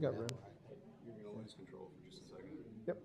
got room. You're going to lose control for just a second. Yep.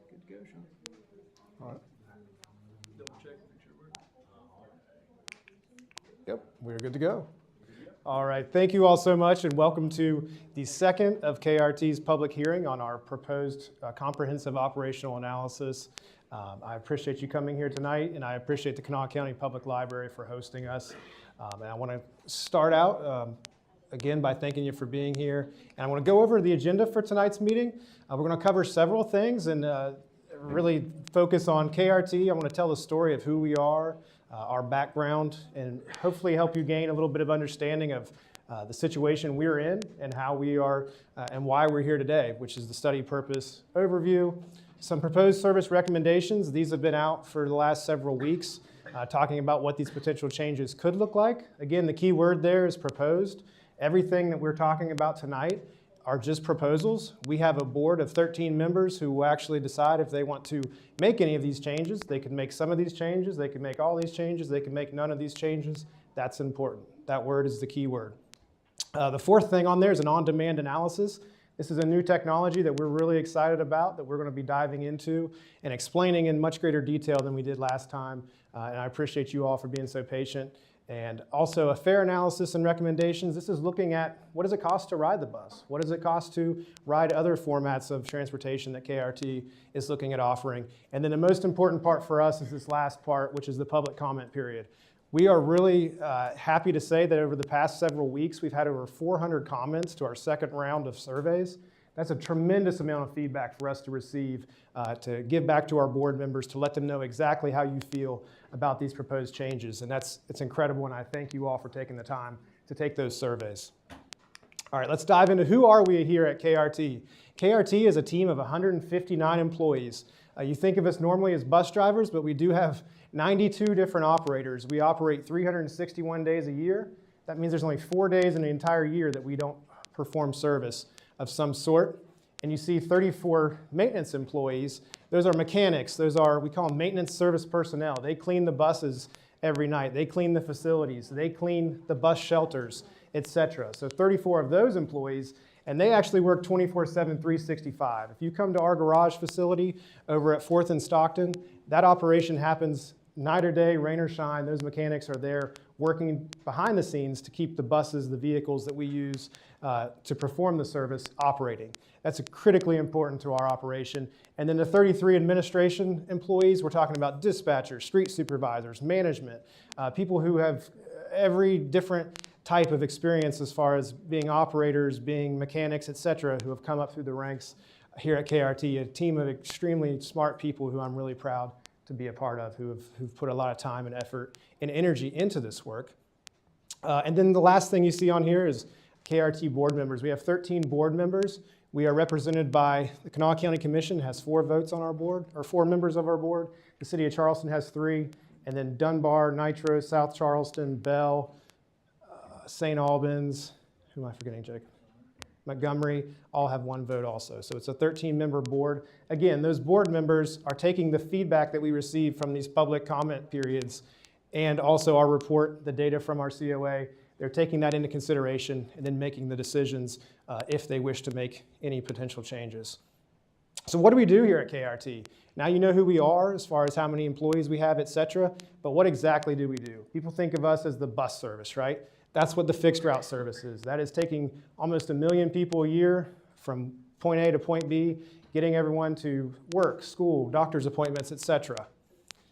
Good to go, Sean. All right. Double check, make sure we're. Yep, we're good to go. All right, thank you all so much, and welcome to the second of KRT's public hearing on our proposed comprehensive operational analysis. I appreciate you coming here tonight, and I appreciate the Kanawha County Public Library for hosting us. And I want to start out again by thanking you for being here. And I want to go over the agenda for tonight's meeting. We're going to cover several things and really focus on KRT. I want to tell the story of who we are, our background, and hopefully help you gain a little bit of understanding of the situation we're in and how we are and why we're here today, which is the study purpose overview. Some proposed service recommendations. These have been out for the last several weeks, talking about what these potential changes could look like. Again, the key word there is proposed. Everything that we're talking about tonight are just proposals. We have a board of 13 members who will actually decide if they want to make any of these changes. They can make some of these changes, they can make all these changes, they can make none of these changes. That's important. That word is the key word. The fourth thing on there is an on-demand analysis. This is a new technology that we're really excited about, that we're going to be diving into and explaining in much greater detail than we did last time. And I appreciate you all for being so patient. And also a fair analysis and recommendations. This is looking at what does it cost to ride the bus? What does it cost to ride other formats of transportation that KRT is looking at offering? And then the most important part for us is this last part, which is the public comment period. We are really happy to say that over the past several weeks, we've had over 400 comments to our second round of surveys. That's a tremendous amount of feedback for us to receive, to give back to our board members, to let them know exactly how you feel about these proposed changes. And it's incredible, and I thank you all for taking the time to take those surveys. All right, let's dive into who are we here at KRT. KRT is a team of 159 employees. You think of us normally as bus drivers, but we do have 92 different operators. We operate 361 days a year. That means there's only 4 days in the entire year that we don't perform service of some sort. And you see 34 maintenance employees. Those are mechanics. Those are, we call them maintenance service personnel. They clean the buses every night. They clean the facilities. They clean the bus shelters, etc. So 34 of those employees, and they actually work 24/7, 365. If you come to our garage facility over at 4th and Stockton, that operation happens night or day, rain or shine. Those mechanics are there working behind the scenes to keep the buses, the vehicles that we use to perform the service operating. That's critically important to our operation. And then the 33 administration employees, we're talking about dispatchers, street supervisors, management, people who have every different type of experience as far as being operators, being mechanics, etc., who have come up through the ranks here at KRT, a team of extremely smart people who I'm really proud to be a part of, who've put a lot of time and effort and energy into this work. And then the last thing you see on here is KRT board members. We have 13 board members. We are represented by the Kanawha County Commission, has 4 votes on our board, or 4 members of our board. The City of Charleston has 3, and then Dunbar, Nitro, South Charleston, Bell, St. Albans, who am I forgetting, Jacob? Montgomery, all have 1 vote also. So it's a 13-member board. Again, those board members are taking the feedback that we receive from these public comment periods and also our report, the data from our COA. They're taking that into consideration and then making the decisions if they wish to make any potential changes. So what do we do here at KRT? Now you know who we are as far as how many employees we have, et cetera, but what exactly do we do? People think of us as the bus service, right? That's what the fixed route service is. That is taking almost 1 million people a year from point A to point B, getting everyone to work, school, doctor's appointments, et cetera.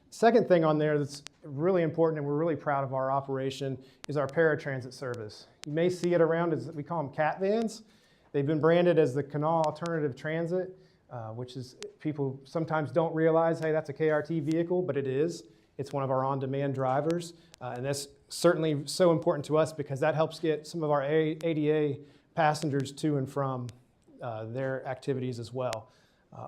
Second thing on there that's really important, and we're really proud of our operation, is our paratransit service. You may see it around as we call them CAT vans. They've been branded as the Kanawha Alternative Transit, which is people sometimes don't realize, hey, that's a KRT vehicle, but it is. It's one of our on-demand drivers, and that's certainly so important to us because that helps get some of our ADA passengers to and from their activities as well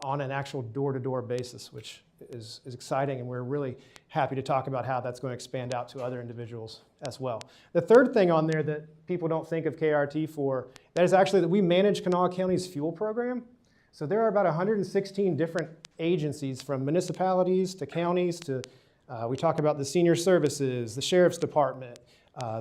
on an actual door-to-door basis, which is exciting, and we're really happy to talk about how that's going to expand out to other individuals as well. The third thing on there that people don't think of KRT for, that is actually that we manage Kanawha County's fuel program. So there are about 116 different agencies, from municipalities to counties to, we talk about the senior services, the sheriff's department,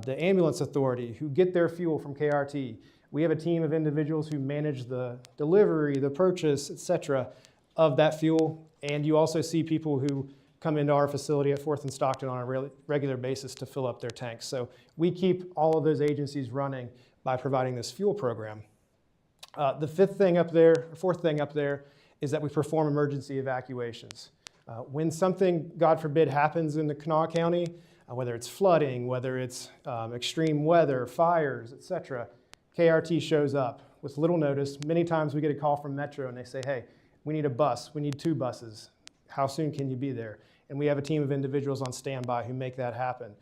the ambulance authority, who get their fuel from KRT. We have a team of individuals who manage the delivery, the purchase, et cetera, of that fuel. And you also see people who come into our facility at 4th and Stockton on a regular basis to fill up their tanks. So we keep all of those agencies running by providing this fuel program. The fourth thing up there is that we perform emergency evacuations. When something, God forbid, happens in the Kanawha County, whether it's flooding, whether it's extreme weather, fires, et cetera, KRT shows up with little notice. Many times we get a call from Metro and they say, hey, we need a bus, we need 2 buses. How soon can you be there? And we have a team of individuals on standby who make that happen.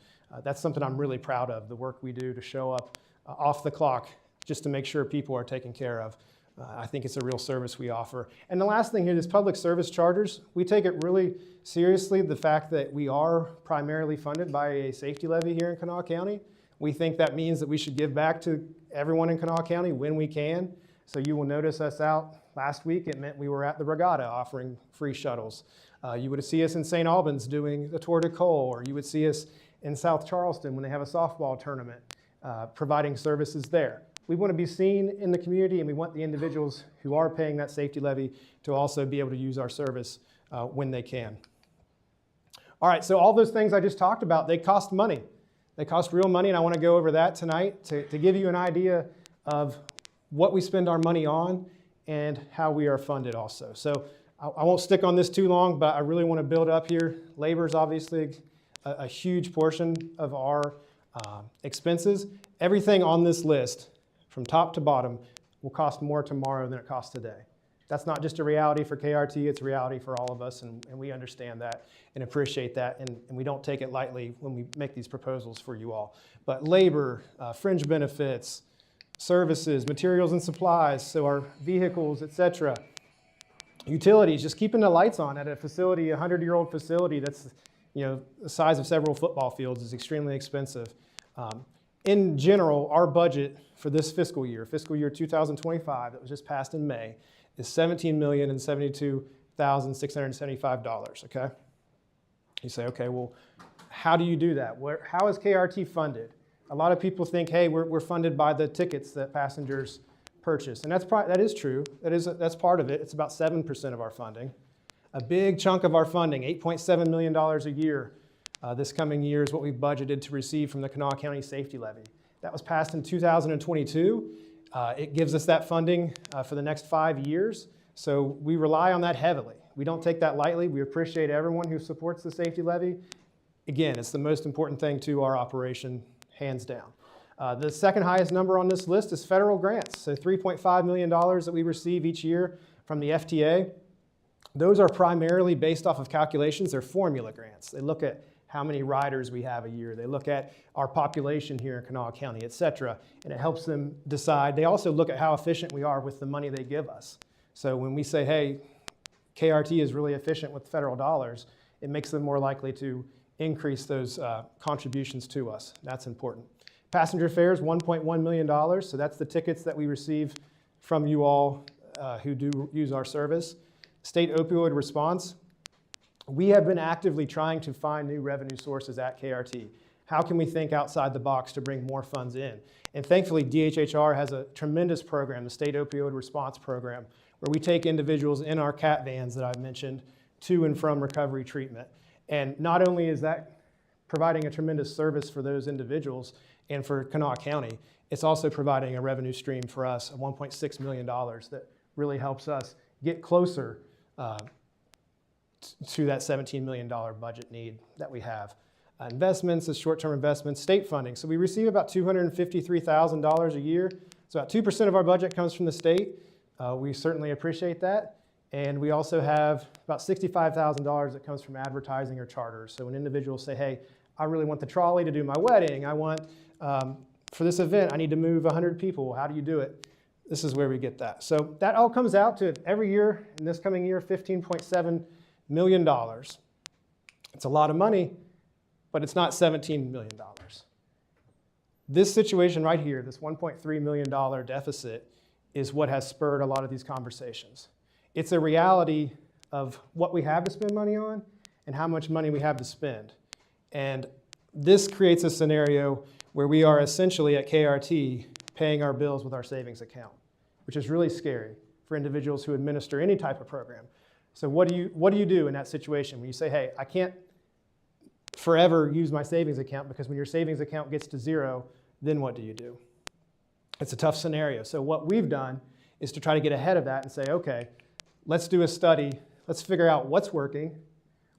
That's something I'm really proud of, the work we do to show up off the clock just to make sure people are taken care of. I think it's a real service we offer. And the last thing here, this public service charters, we take it really seriously, the fact that we are primarily funded by a safety levy here in Kanawha County. We think that means that we should give back to everyone in Kanawha County when we can. So you will notice us out last week. It meant we were at the regatta offering free shuttles. You would see us in St. Albans doing the Tour de Cole, or you would see us in South Charleston when they have a softball tournament, providing services there. We want to be seen in the community, and we want the individuals who are paying that safety levy to also be able to use our service when they can. All right, so all those things I just talked about, they cost money. They cost real money, and I want to go over that tonight to give you an idea of what we spend our money on and how we are funded also. So I won't stick on this too long, but I really want to build up here. Labor is obviously a huge portion of our expenses. Everything on this list, from top to bottom, will cost more tomorrow than it costs today. That's not just a reality for KRT, it's a reality for all of us, and we understand that and appreciate that, and we don't take it lightly when we make these proposals for you all. But labor, fringe benefits, services, materials and supplies, so our vehicles, et cetera. Utilities, just keeping the lights on at a facility, a 100-year-old facility that's the size of several football fields, is extremely expensive. In general, our budget for this fiscal year 2025, that was just passed in May, is $17,072,675, okay? You say, okay, well, how do you do that? How is KRT funded? A lot of people think, hey, we're funded by the tickets that passengers purchase, and that is true. That's part of it. It's about 7% of our funding. A big chunk of our funding, $8.7 million a year, this coming year is what we've budgeted to receive from the Kanawha County Safety Levy. That was passed in 2022. It gives us that funding for the next 5 years, so we rely on that heavily. We don't take that lightly. We appreciate everyone who supports the safety levy. Again, it's the most important thing to our operation, hands down. The second highest number on this list is federal grants, so $3.5 million that we receive each year from the FTA. Those are primarily based off of calculations. They're formula grants. They look at how many riders we have a year. They look at our population here in Kanawha County, et cetera, and it helps them decide. They also look at how efficient we are with the money they give us. So when we say, hey, KRT is really efficient with federal dollars, it makes them more likely to increase those contributions to us. That's important. Passenger fares, $1.1 million, so that's the tickets that we receive from you all who do use our service. State opioid response. We have been actively trying to find new revenue sources at KRT. How can we think outside the box to bring more funds in? And thankfully, DHHR has a tremendous program, the State Opioid Response Program, where we take individuals in our CAT vans that I've mentioned to and from recovery treatment. And not only is that providing a tremendous service for those individuals and for Kanawha County, it's also providing a revenue stream for us, $1.6 million, that really helps us get closer to that $17 million budget need that we have. Investments is short-term investments, state funding. So we receive about $253,000 a year. So about 2% of our budget comes from the state. We certainly appreciate that. And we also have about $65,000 that comes from advertising or charters. So when individuals say, hey, I really want the trolley to do my wedding. I want, for this event, I need to move 100 people. How do you do it? This is where we get that. So that all comes out to every year, in this coming year, $15.7 million. It's a lot of money, but it's not $17 million. This situation right here, this $1.3 million deficit, is what has spurred a lot of these conversations. It's a reality of what we have to spend money on and how much money we have to spend. And this creates a scenario where we are essentially at KRT paying our bills with our savings account, which is really scary for individuals who administer any type of program. So what do you do in that situation when you say, hey, I can't forever use my savings account, because when your savings account gets to zero, then what do you do? It's a tough scenario. So what we've done is to try to get ahead of that and say, okay, let's do a study. Let's figure out what's working,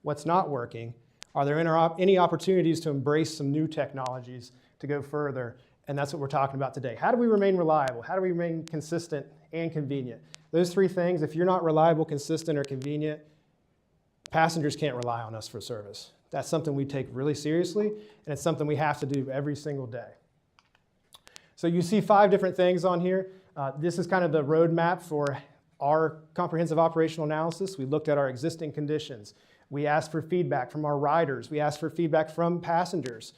what's not working. Are there any opportunities to embrace some new technologies to go further? And that's what we're talking about today. How do we remain reliable? How do we remain consistent and convenient? Those three things, if you're not reliable, consistent, or convenient, passengers can't rely on us for service. That's something we take really seriously, and it's something we have to do every single day. So you see 5 different things on here. This is kind of the roadmap for our comprehensive operational analysis. We looked at our existing conditions. We asked for feedback from our riders. We asked for feedback from passengers.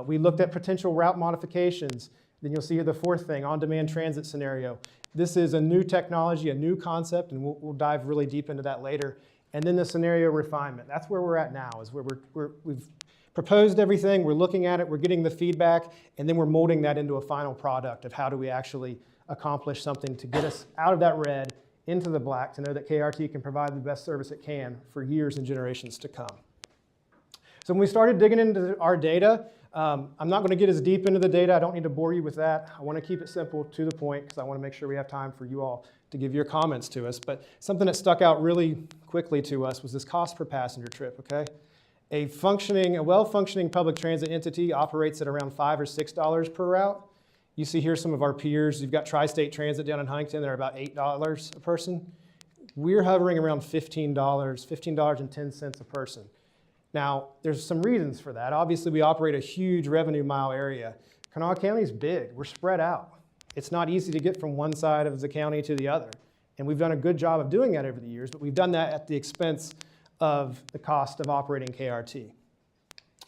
We looked at potential route modifications. Then you'll see here the 4th thing, on-demand transit scenario. This is a new technology, a new concept, and we'll dive really deep into that later. And then the scenario refinement. That's where we're at now, is where we've proposed everything, we're looking at it, we're getting the feedback, and then we're molding that into a final product of how do we actually accomplish something to get us out of that red into the black, to know that KRT can provide the best service it can for years and generations to come. So when we started digging into our data, I'm not going to get as deep into the data. I don't need to bore you with that. I want to keep it simple, to the point, because I want to make sure we have time for you all to give your comments to us. But something that stuck out really quickly to us was this cost per passenger trip, okay? A well-functioning public transit entity operates at around $5 or $6 per route. You see here some of our peers. You've got Tri-State Transit down in Huntington. They're about $8 a person. We're hovering around $15, $15.10 a person. Now, there's some reasons for that. Obviously, we operate a huge revenue mile area. Kanawha County is big. We're spread out. It's not easy to get from one side of the county to the other. And we've done a good job of doing that over the years, but we've done that at the expense of the cost of operating KRT.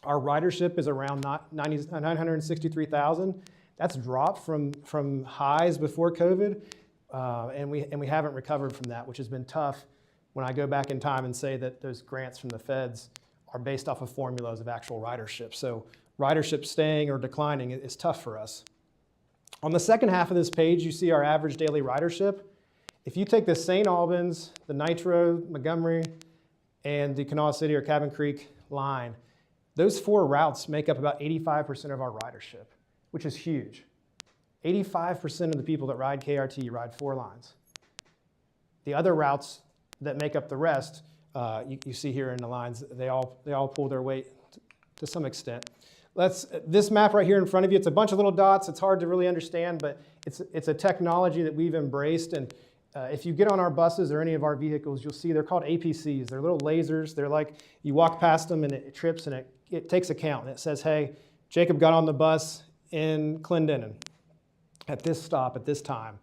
Our ridership is around 963,000. That's dropped from highs before COVID, and we haven't recovered from that, which has been tough when I go back in time and say that those grants from the feds are based off of formulas of actual ridership. So ridership staying or declining is tough for us. On the second half of this page, you see our average daily ridership. If you take the St. Albans, the Nitro, Montgomery, and the Kanawha City or Cabin Creek line, those 4 routes make up about 85% of our ridership, which is huge. 85% of the people that ride KRT ride 4 lines. The other routes that make up the rest, you see here in the lines, they all pull their weight to some extent. This map right here in front of you, it's a bunch of little dots. It's hard to really understand, but it's a technology that we've embraced. And if you get on our buses or any of our vehicles, you'll see they're called APCs. They're little lasers. They're like, you walk past them and it trips and it takes a count. And it says, hey, Jacob got on the bus in Clendenin at this stop at this time.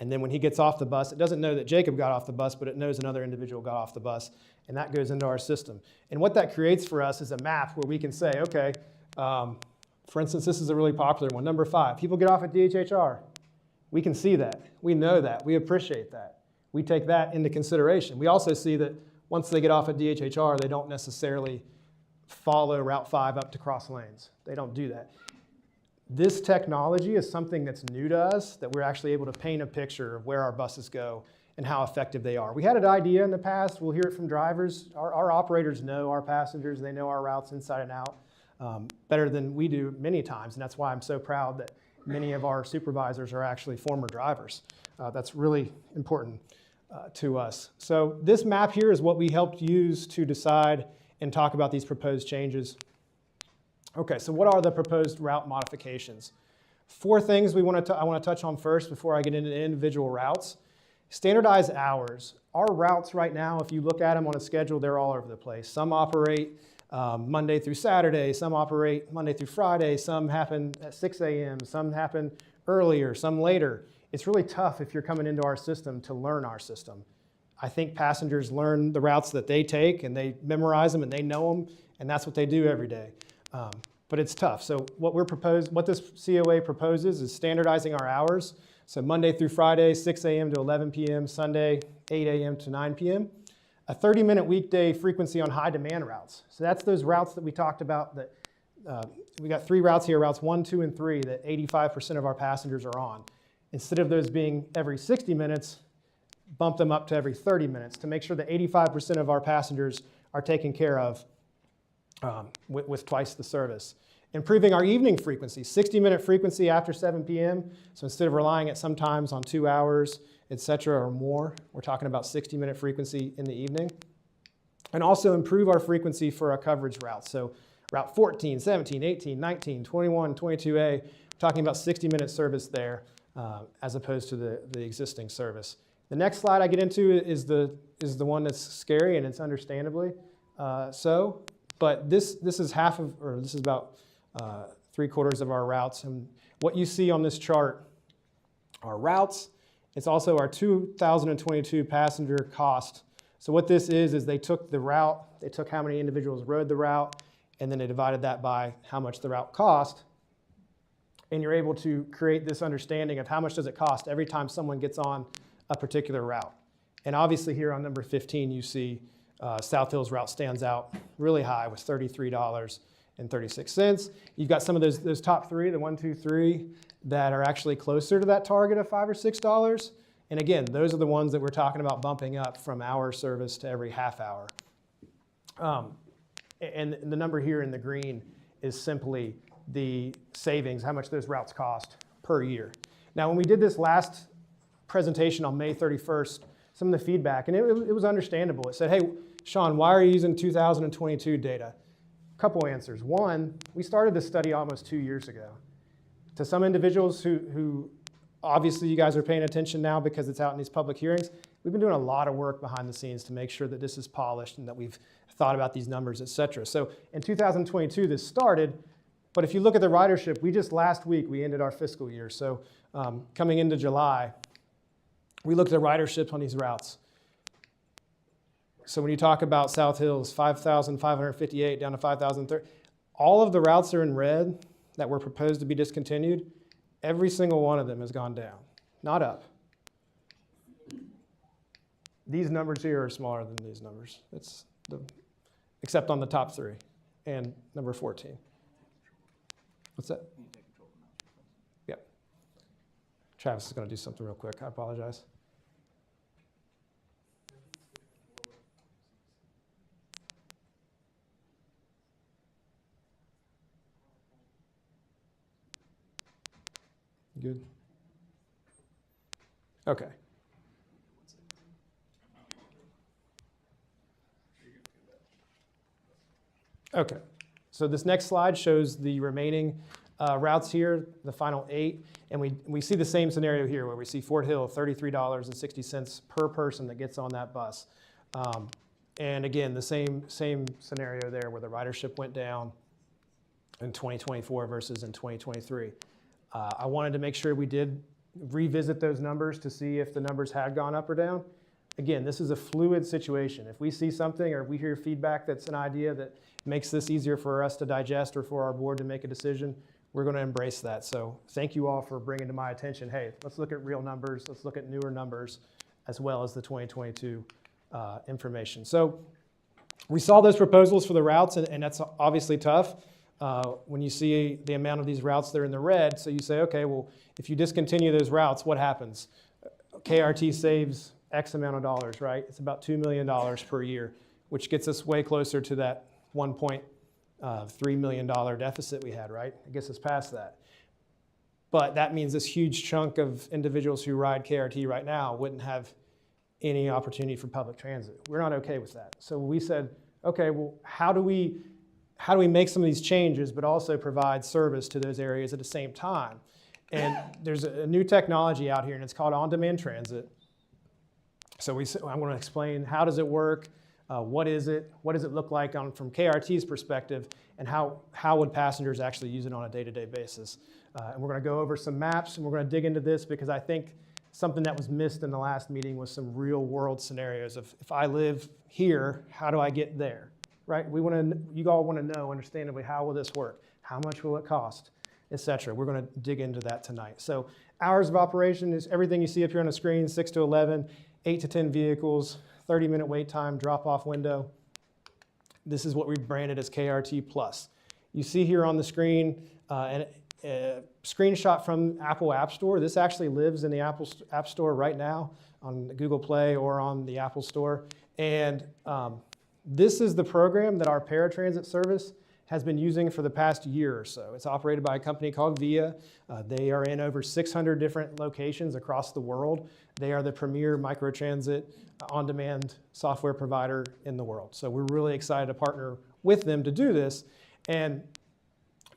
And then when he gets off the bus, it doesn't know that Jacob got off the bus, but it knows another individual got off the bus. And that goes into our system. And what that creates for us is a map where we can say, okay, for instance, this is a really popular one, number 5. People get off at DHHR. We can see that. We know that. We appreciate that. We take that into consideration. We also see that once they get off at DHHR, they don't necessarily follow Route 5 up to cross lanes. They don't do that. This technology is something that's new to us, that we're actually able to paint a picture of where our buses go and how effective they are. We had an idea in the past. We'll hear it from drivers. Our operators know our passengers. They know our routes inside and out better than we do many times. And that's why I'm so proud that many of our supervisors are actually former drivers. That's really important to us. So this map here is what we helped use to decide and talk about these proposed changes. Okay, so what are the proposed route modifications? 4 things I want to touch on first before I get into individual routes. Standardized hours. Our routes right now, if you look at them on a schedule, they're all over the place. Some operate Monday through Saturday, some operate Monday through Friday, some happen at 6 a.m., some happen earlier, some later. It's really tough if you're coming into our system to learn our system. I think passengers learn the routes that they take and they memorize them and they know them, and that's what they do every day. But it's tough. So what this COA proposes is standardizing our hours. So Monday through Friday, 6 a.m. to 11 p.m., Sunday, 8 a.m. to 9 p.m. A 30-minute weekday frequency on high demand routes. So that's those routes that we talked about that we got 3 routes here, routes 1, 2, and 3 that 85% of our passengers are on. Instead of those being every 60 minutes, bump them up to every 30 minutes to make sure that 85% of our passengers are taken care of with twice the service. Improving our evening frequency, 60-minute frequency after 7 p.m. So instead of relying at sometimes on 2 hours, et cetera, or more, we're talking about 60-minute frequency in the evening. And also improve our frequency for our coverage routes. So route 14, 17, 18, 19, 21, 22A, we're talking about 60-minute service there as opposed to the existing service. The next slide I get into is the one that's scary, and it's understandably so. But this is about 3/4 of our routes. And what you see on this chart are routes. It's also our 2022 passenger cost. So what this is they took the route, they took how many individuals rode the route, and then they divided that by how much the route cost. And you're able to create this understanding of how much does it cost every time someone gets on a particular route. And obviously here on number 15, you see South Hills route stands out really high with $33.36. You've got some of those top 3, the 1, 2, 3, that are actually closer to that target of $5 or $6. And again, those are the ones that we're talking about bumping up from hour service to every half hour. And the number here in the green is simply the savings, how much those routes cost per year. Now, when we did this last presentation on May 31st, some of the feedback, and it was understandable. It said, hey, Sean, why are you using 2022 data? A couple answers. One, we started this study almost 2 years ago. To some individuals who obviously you guys are paying attention now because it's out in these public hearings, we've been doing a lot of work behind the scenes to make sure that this is polished and that we've thought about these numbers, et cetera. So in 2022, this started, but if you look at the ridership, last week, we ended our fiscal year. So coming into July, we looked at ridership on these routes. So when you talk about South Hills, 5,558 down to 5,030, all of the routes are in red that were proposed to be discontinued. Every single one of them has gone down, not up. These numbers here are smaller than these numbers. Except on the top 3 and number 14. What's that? Yep. Travis is going to do something real quick. I apologize. Good. Okay. Okay. So this next slide shows the remaining routes here, the final 8, and we see the same scenario here where we see Fort Hill, $33.60 per person that gets on that bus. And again, the same scenario there where the ridership went down in 2024 versus in 2023. I wanted to make sure we did revisit those numbers to see if the numbers had gone up or down. Again, this is a fluid situation. If we see something or we hear feedback that's an idea that makes this easier for us to digest or for our board to make a decision, we're going to embrace that. So thank you all for bringing to my attention, hey, let's look at real numbers, let's look at newer numbers, as well as the 2022 information. So we saw those proposals for the routes, and that's obviously tough. When you see the amount of these routes that are in the red, so you say, okay, well, if you discontinue those routes, what happens? KRT saves X amount of dollars, right? It's about $2 million per year, which gets us way closer to that $1.3 million deficit we had, right? It gets us past that. But that means this huge chunk of individuals who ride KRT right now wouldn't have any opportunity for public transit. We're not okay with that. So we said, okay, well, how do we make some of these changes but also provide service to those areas at the same time? And there's a new technology out here, and it's called on-demand transit. So I'm going to explain how does it work, what is it, what does it look like from KRT's perspective, and how would passengers actually use it on a day-to-day basis. And we're going to go over some maps, and we're going to dig into this because I think something that was missed in the last meeting was some real-world scenarios of if I live here, how do I get there, right? You all want to know, understandably, how will this work? How much will it cost, et cetera. We're going to dig into that tonight. So hours of operation is everything you see up here on the screen, 6 to 11, 8 to 10 vehicles, 30-minute wait time, drop-off window. This is what we've branded as KRT Plus. You see here on the screen a screenshot from Apple App Store. This actually lives in the Apple App Store right now on Google Play or on the Apple Store. And this is the program that our paratransit service has been using for the past year or so. It's operated by a company called Via. They are in over 600 different locations across the world. They are the premier microtransit on-demand software provider in the world. So we're really excited to partner with them to do this. And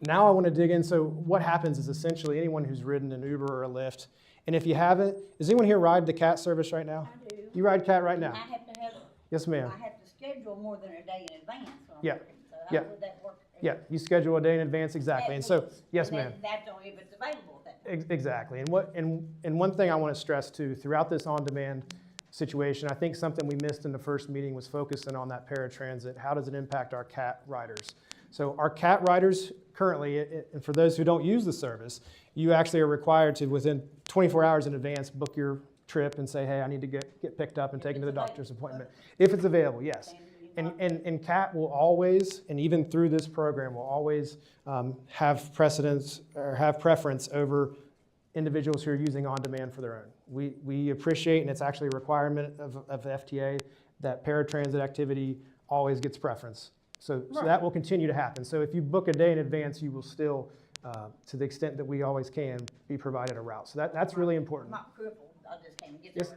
now I want to dig in. So what happens is essentially anyone who's ridden an Uber or a Lyft, and if you haven't, does anyone here ride the CAT service right now? I do. You ride CAT right now? I have to have. Yes, ma'am. I have to schedule more than a day in advance. When I'm Yeah. working, so Yeah. how would that work? Yeah, you schedule a day in advance, exactly. And so, yes, And ma'am. That's only if it's available at that time. Exactly. And one thing I want to stress too, throughout this on-demand situation, I think something we missed in the first meeting was focusing on that paratransit. How does it impact our CAT riders? So our CAT riders currently, and for those who don't use the service, you actually are required to, within 24 hours in advance, book your trip and say, hey, I need to get picked up and taken to the doctor's appointment. If it's available, yes. And CAT will always, and even through this program, will always have precedence or have preference over individuals who are using on-demand for their own. We appreciate, and it's actually a requirement of the FTA, that paratransit activity always gets preference. So that will continue to happen. So if you book a day in advance, you will still, to the extent that we always can, be provided a route. So that's really important. I'm not crippled, I just can't get Yes,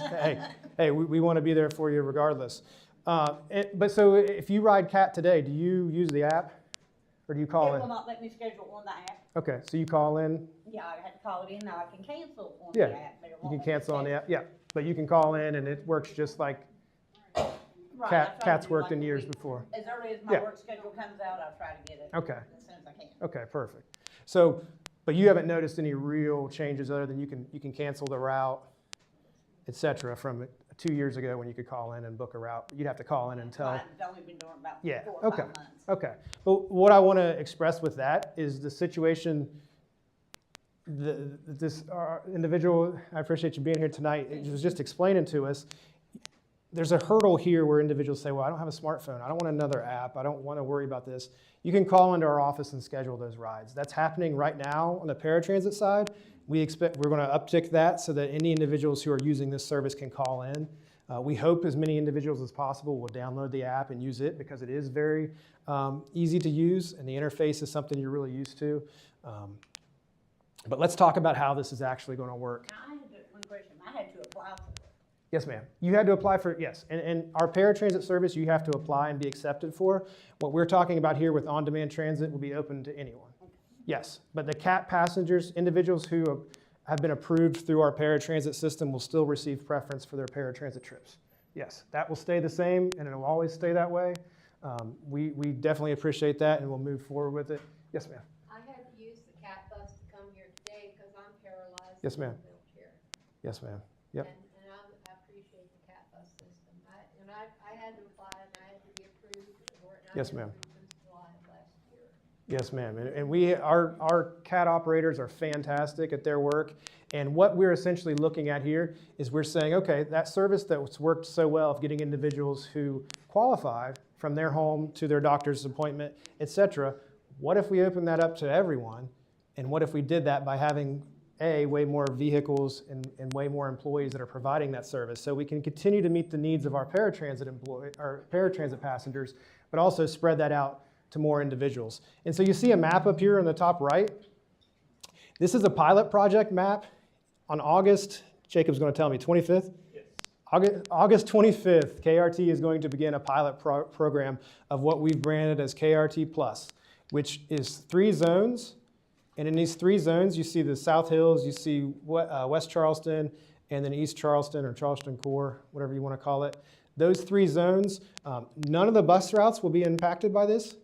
there. hey, we want to be there for you regardless. But so if you ride CAT today, do you use the app or do you call It in? will not let me schedule on the app. Okay, so you call in, Yeah, I had to call it in. Now I can cancel on Yeah, the app. But it you won't can let me cancel on the schedule. app, yeah. But you can call in and it works just like Right, CAT, I try to CAT's do worked like in a years week. before. As early as my Yeah. work schedule comes out, I'll try to get it. Okay. As soon as I can. Okay, perfect. So, but you haven't noticed any real changes other than you can cancel the route, et cetera, from 2 years ago when you could call in and book a route. You'd have to call in and tell. I've only been doing about Yeah, 4 or 5 okay. months. Okay. But what I want to express with that is the situation, this individual, I appreciate you being here tonight, it was just explaining to us, there's a hurdle here where individuals say, well, I don't have a smartphone. I don't want another app. I don't want to worry about this. You can call into our office and schedule those rides. That's happening right now on the paratransit side. We're going to uptick that so that any individuals who are using this service can call in. We hope as many individuals as possible will download the app and use it because it is very easy to use and the interface is something you're really used to. But let's talk about how this is actually going to work. Now, I had one question. I had to apply for it. Yes, ma'am. You had to apply for, yes. And our paratransit service, you have to apply and be accepted for. What we're talking about here with on-demand transit will be open to anyone. Yes, but the CAT passengers, individuals who have been approved through our paratransit system will still receive preference for their paratransit trips. Yes, that will stay the same and it will always stay that way. We definitely appreciate that and we'll move forward with it. Yes, ma'am. I had to use the CAT bus to come here today because I'm paralyzed. Yes, ma'am. in a wheelchair. Yes, ma'am. Yep. And I appreciate the CAT bus system. I had to apply and I had to be approved for it. And Yes, I've been ma'am. approved since July of last year. Yes, ma'am. And our CAT operators are fantastic at their work. And what we're essentially looking at here is we're saying, okay, that service that's worked so well of getting individuals who qualify from their home to their doctor's appointment, et cetera, what if we open that up to everyone? And what if we did that by having, way more vehicles and way more employees that are providing that service so we can continue to meet the needs of our paratransit passengers, but also spread that out to more individuals. And so you see a map up here on the top right. This is a pilot project map on August, Jacob's going to tell me, 25th? Yes. August 25th, KRT is going to begin a pilot program of what we've branded as KRT Plus, which is 3 zones. And in these 3 zones, you see the South Hills, you see West Charleston, and then East Charleston or Charleston Core, whatever you want to call it. Those 3 zones, none of the bus routes will be impacted by this.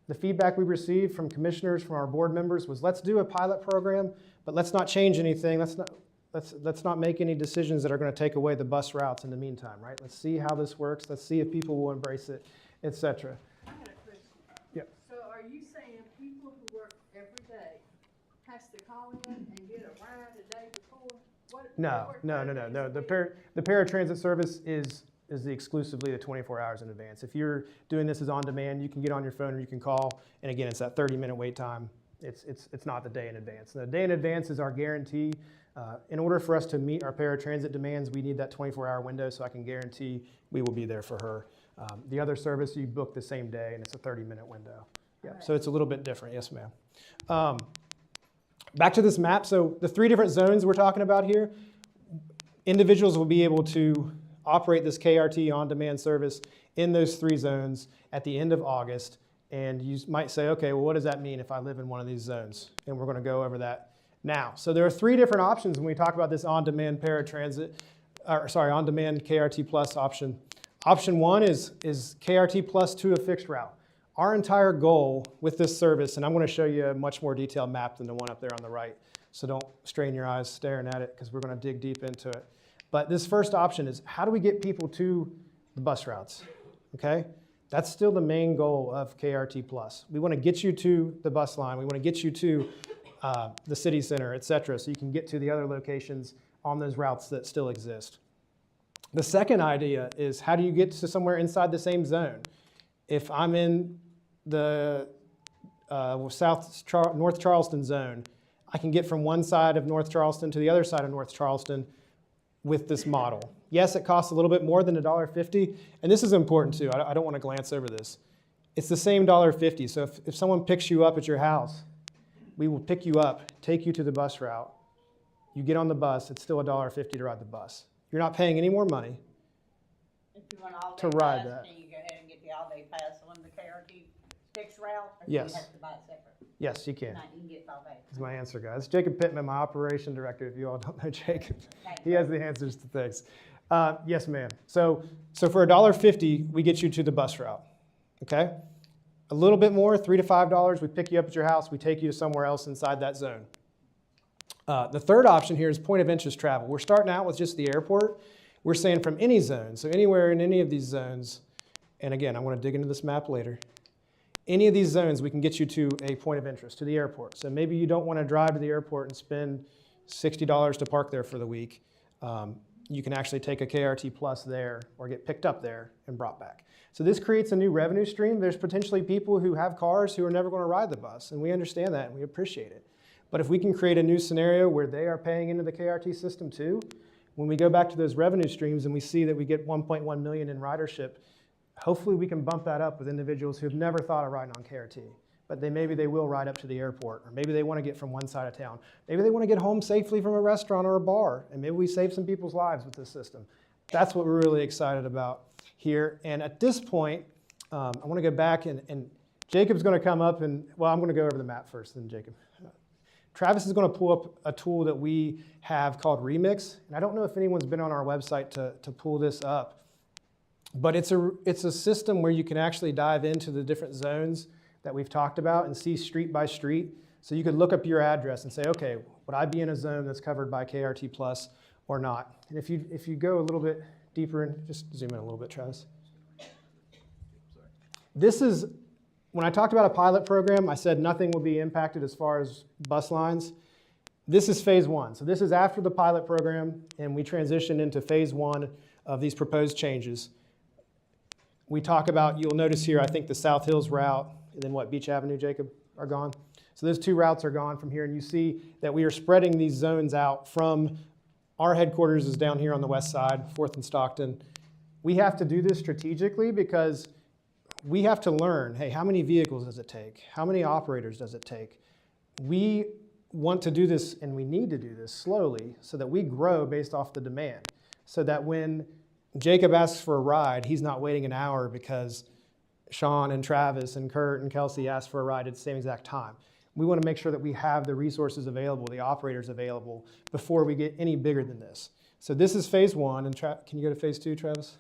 The feedback we received from commissioners, from our board members was, let's do a pilot program, but let's not change anything. Let's not make any decisions that are going to take away the bus routes in the meantime, right? Let's see how this works. Let's see if people will embrace it, et cetera. I had a question. Yep. So are you saying people who work every day has to call in and get a ride the day before? No. The paratransit service is exclusively the 24 hours in advance. If you're doing this as on demand, you can get on your phone or you can call. And again, it's that 30-minute wait time. It's not the day in advance. The day in advance is our guarantee. In order for us to meet our paratransit demands, we need that 24-hour window, so I can guarantee we will be there for her. The other service, you book the same day, and it's a 30-minute window. Yeah, so it's a little bit different. Yes, ma'am. Back to this map. So the 3 different zones we're talking about here, individuals will be able to operate this KRT on-demand service in those 3 zones at the end of August. And you might say, okay, well, what does that mean if I live in one of these zones? And we're going to go over that now. So there are 3 different options when we talk about this on-demand paratransit, on-demand KRT Plus option. Option 1 is KRT Plus to a fixed route. Our entire goal with this service, and I'm going to show you a much more detailed map than the one up there on the right, so don't strain your eyes staring at it because we're going to dig deep into it. But this first option is, how do we get people to the bus routes? Okay? That's still the main goal of KRT Plus. We want to get you to the bus line. We want to get you to the city center, et cetera, so you can get to the other locations on those routes that still exist. The second idea is, how do you get to somewhere inside the same zone? If I'm in the North Charleston zone, I can get from one side of North Charleston to the other side of North Charleston with this model. Yes, it costs a little bit more than $1.50, and this is important too. I don't want to glance over this. It's the same $1.50, so if someone picks you up at your house, we will pick you up, take you to the bus route. You get on the bus, it's still $1.50 to ride the bus. You're not paying any more money. If you want all To day ride pass, that. then you go ahead and get the all-day pass on the KRT fixed route, or do Yes. you have to buy it separate? Yes, you can. No, you can get it all day. That's my answer, guys. Jacob Pittman, my operation director, if you all don't know Jacob. Thank He has the answers to things. Yes, ma'am. So for $1.50, we get you to the bus route, okay? A little bit more, $3 to $5, we pick you up at your house, we take you to somewhere else inside that zone. The third option here is point of interest travel. We're starting out with just the airport. We're saying from any zone, so anywhere in any of these zones, and again, I want to dig into this map later. Any of these zones, we can get you to a point of interest, to the airport. So maybe you don't want to drive to the airport and spend $60 to park there for the week. You can actually take a KRT Plus there or get picked up there and brought back. So this creates a new revenue stream. There's potentially people who have cars who are never going to ride the bus, and we understand that and we appreciate it. But if we can create a new scenario where they are paying into the KRT system too, when we go back to those revenue streams and we see that we get 1.1 million in ridership, hopefully we can bump that up with individuals who have never thought of riding on KRT. But maybe they will ride up to the airport, or maybe they want to get from one side of town. Maybe they want to get home safely from a restaurant or a bar, and maybe we save some people's lives with this system. That's what we're really excited about here. And at this point, I want to go back, and Jacob's going to come up, and well, I'm going to go over the map first, then Jacob. Travis is going to pull up a tool that we have called Remix, and I don't know if anyone's been on our website to pull this up, but it's a system where you can actually dive into the different zones that we've talked about and see street by street. So you could look up your address and say, okay, would I be in a zone that's covered by KRT Plus or not? And if you go a little bit deeper and just zoom in a little bit, Travis. This is, when I talked about a pilot program, I said nothing will be impacted as far as bus lines. This is phase 1. So this is after the pilot program, and we transition into phase 1 of these proposed changes. We talk about, you'll notice here, I think the South Hills route, and then what, Beach Avenue, Jacob, are gone. So those 2 routes are gone from here, and you see that we are spreading these zones out from our headquarters is down here on the west side, 4th and Stockton. We have to do this strategically because we have to learn, hey, how many vehicles does it take? How many operators does it take? We want to do this, and we need to do this slowly so that we grow based off the demand. So that when Jacob asks for a ride, he's not waiting an hour because Sean and Travis and Kurt and Kelsey asked for a ride at the same exact time. We want to make sure that we have the resources available, the operators available, before we get any bigger than this. So this is phase one, and can you go to phase two, Travis?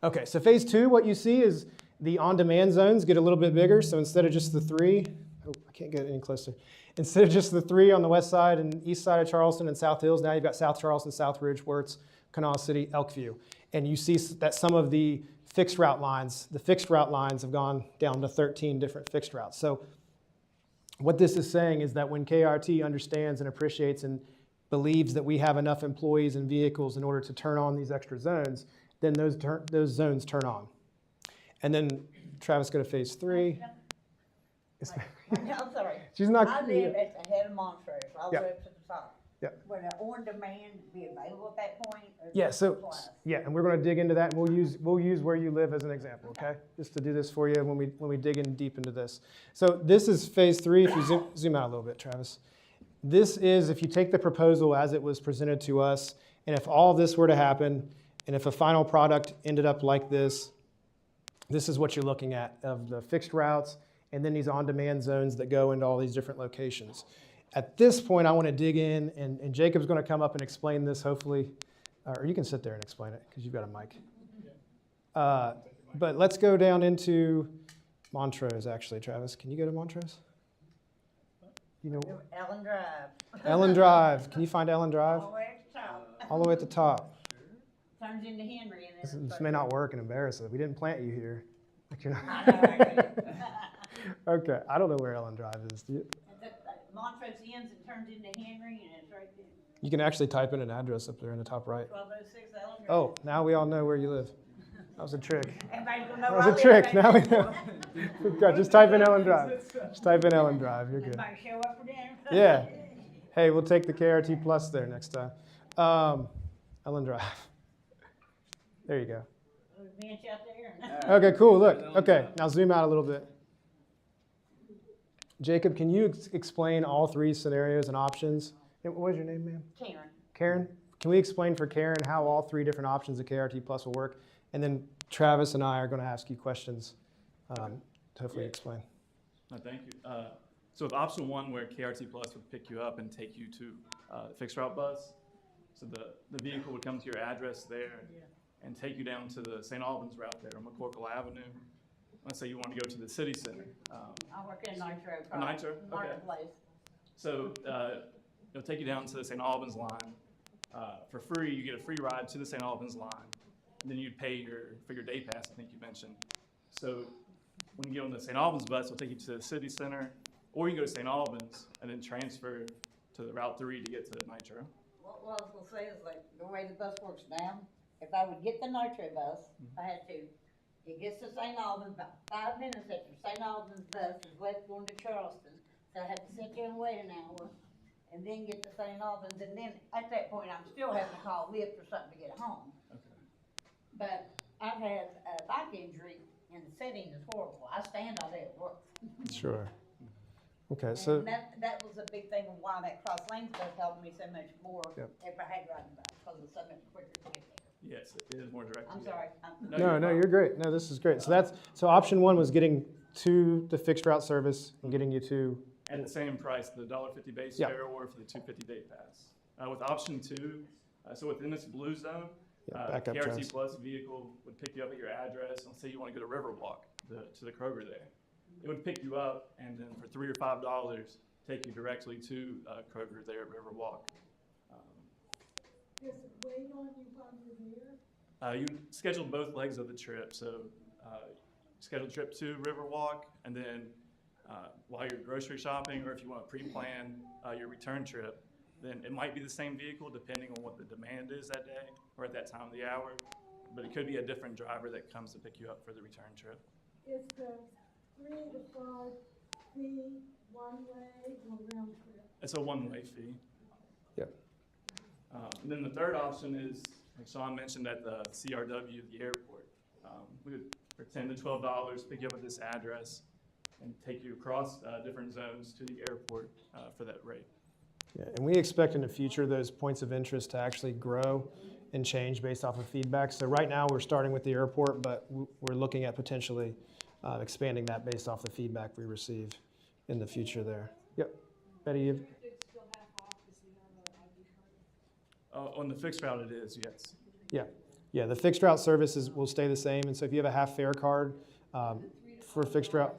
Okay, so phase two, what you see is the on-demand zones get a little bit bigger. So instead of just the three, oh, I can't get any closer. Instead of just the three on the west side and east side of Charleston and South Hills, now you've got South Charleston, South Ridge, Wirtz, Kanawha City, Elkview. And you see that some of the fixed route lines have gone down to 13 different fixed routes. So what this is saying is that when KRT understands and appreciates and believes that we have enough employees and vehicles in order to turn on these extra zones, then those zones turn on. And then Travis, go to phase three. I'm sorry. She's not. I live at the head of Montrose, all the Yeah. way up to the top. Yeah. Would an on-demand be available at that point? Or Yeah, just so, twice? yeah, and we're going to dig into that, and we'll use where you live as an example, okay? Just to do this for you when we dig in deep into this. So this is phase three. If you zoom out a little bit, Travis. This is if you take the proposal as it was presented to us, and if all this were to happen, and if a final product ended up like this is what you're looking at of the fixed routes, and then these on-demand zones that go into all these different locations. At this point, I want to dig in, and Jacob's going to come up and explain this, hopefully. Or you can sit there and explain it, because you've got a mic. But let's go down into Montrose, actually, Travis. Can you go to Montrose? You know, Ellen Drive. Ellen Drive. Can you find Ellen Drive? All the way at the top. All the way at the top. Turns into Henry and This then. may not work and embarrass us. We didn't plant you here. But you're I not. know, I agree. Okay, I don't know where Ellen Drive is. Do you? Montrose ends and turns into Henry and it's right there. You can actually type in an address up there in the top right. 1206 Ellen Drive. Oh, now we all know where you live. That was a trick. Everybody's gonna know That where was I a live trick. right Now we know. God, just type in Ellen Drive. Just type in Ellen Drive. You're good. Everybody show up for dinner. Yeah. Hey, we'll take the KRT Plus there next time. Ellen Drive. There you go. Bench out there. Okay, cool. Look. Okay, now zoom out a little bit. Jacob, can you explain all three scenarios and options? And what was your name, ma'am? Karen. Karen? Can we explain for Karen how all three different options of KRT Plus will work? And then Travis and I are going to ask you questions to hopefully explain. Thank you. So with option one, where KRT Plus would pick you up and take you to the fixed route bus, so the vehicle would come to your address there and take you down to the St. Albans route there on McCorkle Avenue. Let's say you want to go to the city center. I work in Nitro. Nitro? Okay. Marketplace. So it'll take you down to the St. Albans line. For free, you get a free ride to the St. Albans line. And then you'd pay for your day pass, I think you mentioned. So when you get on the St. Albans bus, it'll take you to the city center, or you go to St. Albans and then transfer to the Route 3 to get to Nitro. What I was gonna say is like, the way the bus works now, if I would get the Nitro bus, if I had to, it gets to St. Albans, about 5 minutes after St. Albans bus is left going to Charleston. So I have to sit there and wait an hour, and then get to St. Albans, and then at that point, I'm still having to call Lyft or something to get home. Okay. But I've had a back injury, and the setting is horrible. I stand all day at work. Sure. Okay, so And that was a big thing of why that cross lane stuff helped me so much more Yep. if I had riding bike, because it's so much quicker to get there. Yes, it is more direct. I'm to get. sorry. no, you're great. No, this is great. So option one was getting to the fixed route service and getting you to. At the same price, the $1.50 base Yeah. fare or for the $2.50 day pass. With option two, so within this blue zone, Yeah, back up, KRT Travis. Plus vehicle would pick you up at your address. And say you want to go to Riverwalk, to the Kroger there. It would pick you up and then for $3 or $5, take you directly to Kroger there at Riverwalk. Does it wait on you while you're there? You schedule both legs of the trip. So schedule a trip to Riverwalk, and then while you're grocery shopping, or if you want to pre-plan your return trip, then it might be the same vehicle depending on what the demand is that day or at that time of the hour. But it could be a different driver that comes to pick you up for the return trip. Is the 3 to 5 fee one way or round trip? It's a one-way fee. Yep. And then the third option is, like Sean mentioned, at the CRW, the airport. We would, for $10 to $12, pick you up at this address and take you across different zones to the airport for that rate. Yeah, and we expect in the future those points of interest to actually grow and change based off of feedback. So right now we're starting with the airport, but we're looking at potentially expanding that based off the feedback we receive in the future there. Yep. Betty, you. It's still half off, is the other ID On the fixed route, it is, yes. Yeah, the fixed route services will stay the same, and so if you have a half fare card for fixed route,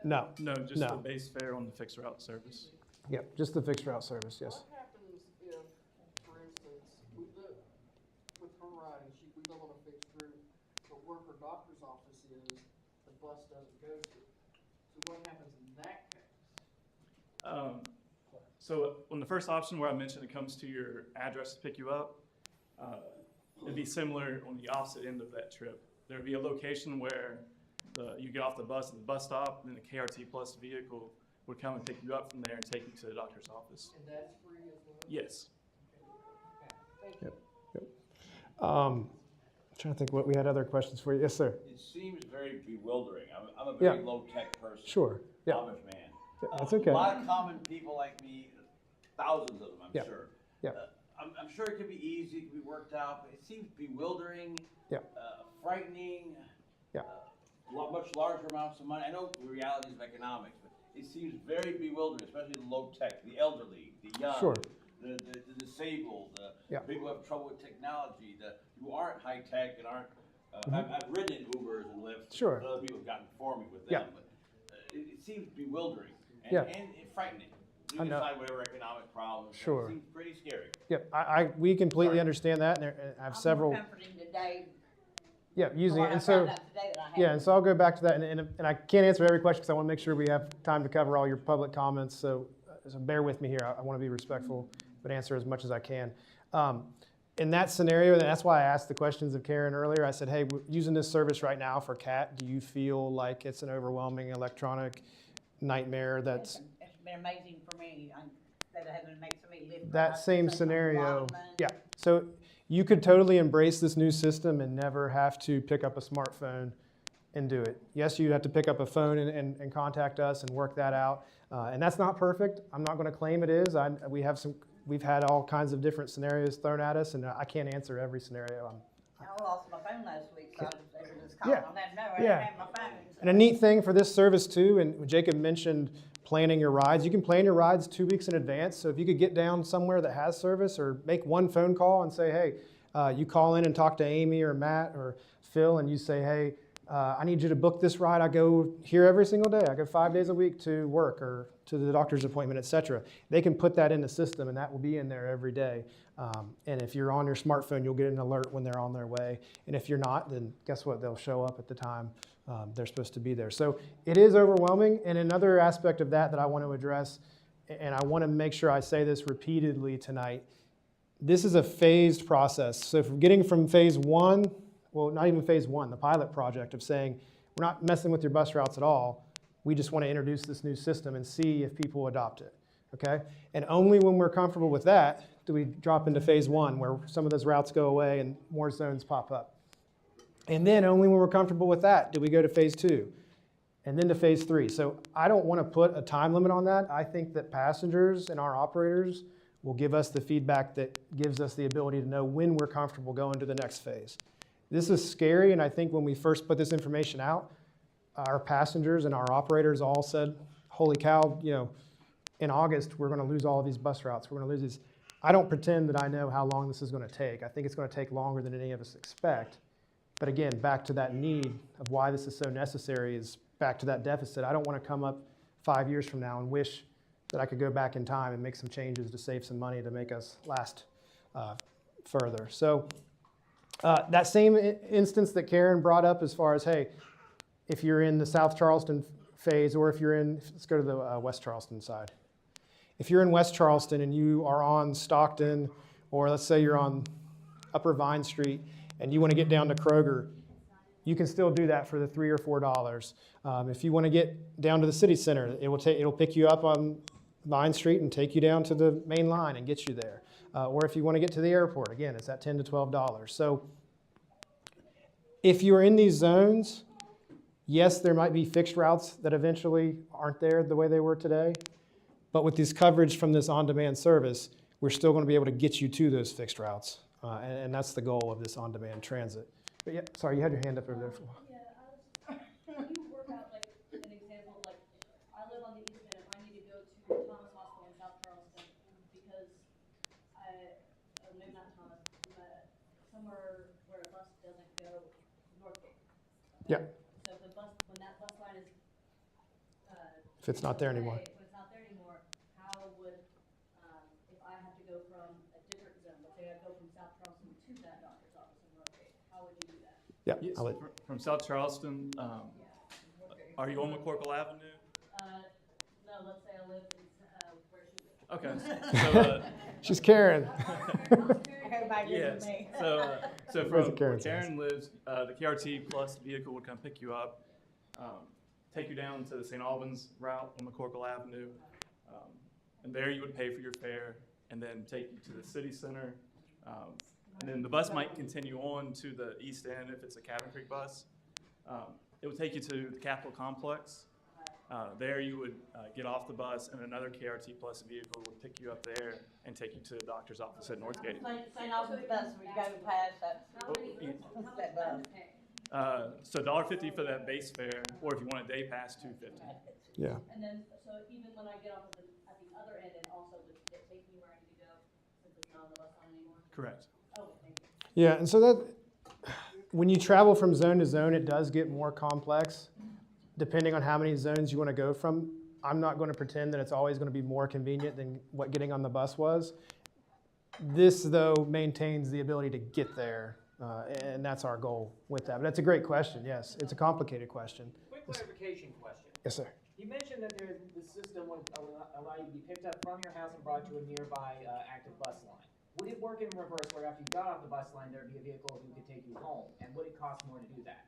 no, No, just No. the base fare on the fixed route service. yeah, just the fixed route service, yes. What happens if, for instance, we live with her riding, we live on a fixed route, but where her doctor's office is, the bus doesn't go to. So what happens in that case? So on the first option where I mentioned it comes to your address to pick you up, it'd be similar on the opposite end of that trip. There'd be a location where you get off the bus at the bus stop, and then the KRT Plus vehicle would come and pick you up from there and take you to the doctor's office. And that's free as well? Yes. Trying to think what we had other questions for you. Yes, sir. It seems very bewildering. I'm a Yeah. very low-tech person. Sure. Yeah, Amish man. that's okay. A lot of common people like me, thousands of them, I'm Yeah. sure. Yeah. I'm sure it could be easy, it could be worked out, but it seems bewildering, Yeah. frightening, Yeah. much larger amounts of money. I know the realities of economics, but it seems very bewildering, especially the low-tech, the elderly, the young, Sure. the disabled, Yeah. people who have trouble with technology, who aren't high-tech and aren't. Mm-hmm. I've ridden in Ubers and Lyfts. Sure. Other people have gotten before me with Yeah. them, but it seems bewildering and, Yeah. and frightening. You I can know. decide whatever economic problems. Sure. It seems pretty scary. Yep, we completely Sorry. understand that, and I have I'm several, more comforting today, yeah, using what it, I and so, found out today that I had. yeah, and so I'll go back to that, and I can't answer every question because I want to make sure we have time to cover all your public comments, so bear with me here. I want to be respectful, but answer as much as I can. In that scenario, that's why I asked the questions of Karen earlier. I said, hey, we're using this service right now for CAT. Do you feel like it's an overwhelming electronic nightmare that's It's been amazing for me, instead of having to make somebody live. that same scenario? Yeah, so you could totally embrace this new system and never have to pick up a smartphone and do it. Yes, you'd have to pick up a phone and contact us and work that out. And that's not perfect. I'm not going to claim it is. We've had all kinds of different scenarios thrown at us, and I can't answer every scenario. I lost my phone last week, so I just called. Yeah. I didn't know, I Yeah. didn't have my phone. And a neat thing for this service too, and Jacob mentioned planning your rides. You can plan your rides 2 weeks in advance. So if you could get down somewhere that has service, or make one phone call and say, hey, you call in and talk to Amy or Matt or Phil, and you say, hey, I need you to book this ride. I go here every single day. I go 5 days a week to work or to the doctor's appointment, et cetera. They can put that in the system, and that will be in there every day. And if you're on your smartphone, you'll get an alert when they're on their way. And if you're not, then guess what? They'll show up at the time they're supposed to be there. So it is overwhelming. And another aspect of that I want to address, and I want to make sure I say this repeatedly tonight, this is a phased process. So from getting from phase one, well, not even phase one, the pilot project of saying, we're not messing with your bus routes at all. We just want to introduce this new system and see if people adopt it, okay? And only when we're comfortable with that do we drop into phase one, where some of those routes go away and more zones pop up. And then only when we're comfortable with that do we go to phase two, and then to phase three. So I don't want to put a time limit on that. I think that passengers and our operators will give us the feedback that gives us the ability to know when we're comfortable going to the next phase. This is scary, and I think when we first put this information out, our passengers and our operators all said, holy cow, in August, we're going to lose all of these bus routes. We're going to lose these. I don't pretend that I know how long this is going to take. I think it's going to take longer than any of us expect. But again, back to that need of why this is so necessary is back to that deficit. I don't want to come up 5 years from now and wish that I could go back in time and make some changes to save some money to make us last further. So that same instance that Karen brought up as far as, hey, if you're in the South Charleston phase, or if you're in, let's go to the West Charleston side. If you're in West Charleston and you are on Stockton, or let's say you're on Upper Vine Street, and you want to get down to Kroger, you can still do that for the $3 or $4. If you want to get down to the city center, it'll pick you up on Vine Street and take you down to the main line and get you there. Or if you want to get to the airport, again, it's at $10 to $12. So if you're in these zones, yes, there might be fixed routes that eventually aren't there the way they were today. But with this coverage from this on-demand service, we're still going to be able to get you to those fixed routes. And that's the goal of this on-demand transit. But yeah, sorry, you had your hand up over there. Yeah, can you work out like an example, like I live on the east end, if I need to go to Thomas Hospital in South Charleston because I somewhere where a bus doesn't go Northgate. Yeah. So if the bus, when that bus line is, If it's not there anymore. When it's not there anymore, how would, if I have to go from a different zone, let's say I go from South Charleston to that doctor's office in Northgate, how would you do that? Yeah. Yes, I'll let- from South Charleston, are you on McCorkle Avenue? No, let's say I live in, where she lives. Okay, so, She's Karen. Everybody yes, gives me. so Where's the from Karen where signs? Karen lives, the KRT Plus vehicle would come pick you up, take you down to the St. Albans route on McCorkle Avenue, and there you would pay for your fare, and then take you to the city center. And then the bus might continue on to the east end if it's a Cabin Creek bus. It would take you to the Capitol Complex. There you would get off the bus, and another KRT Plus vehicle would pick you up there and take you to the doctor's office at Northgate. St. Albans bus, we go past that, How many, how much that does bus. that pay? So $1.50 for that base fare, or if you want a day pass, $2.50. Yeah. And then, so even when I get off at the other end, it also would take me where I need to go, since it's not on the bus line anymore? Correct. Oh, thank you. Yeah, and so that, when you travel from zone to zone, it does get more complex, depending on how many zones you want to go from. I'm not going to pretend that it's always going to be more convenient than what getting on the bus was. This, though, maintains the ability to get there, and that's our goal with that. But that's a great question, yes. It's a complicated question. Quick clarification question. Yes, sir. You mentioned that the system would allow you to be picked up from your house and brought to a nearby active bus line. Would it work in reverse, where after you got off the bus line, there'd be a vehicle who could take you home? And would it cost more to do that?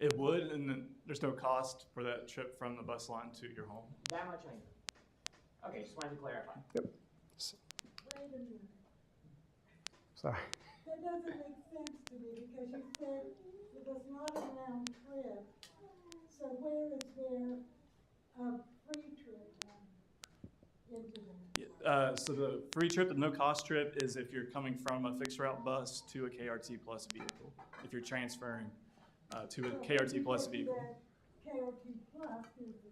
It would, and then there's no cost for that trip from the bus line to your home. That much I knew. Okay, just wanted to clarify. Wait a minute, Sorry. that doesn't make sense to me, because you said it was not a round trip. So where is there a free trip into that? So the free trip, the no-cost trip, is if you're coming from a fixed route bus to a KRT Plus vehicle. If you're transferring to a KRT Plus vehicle. KRT Plus is the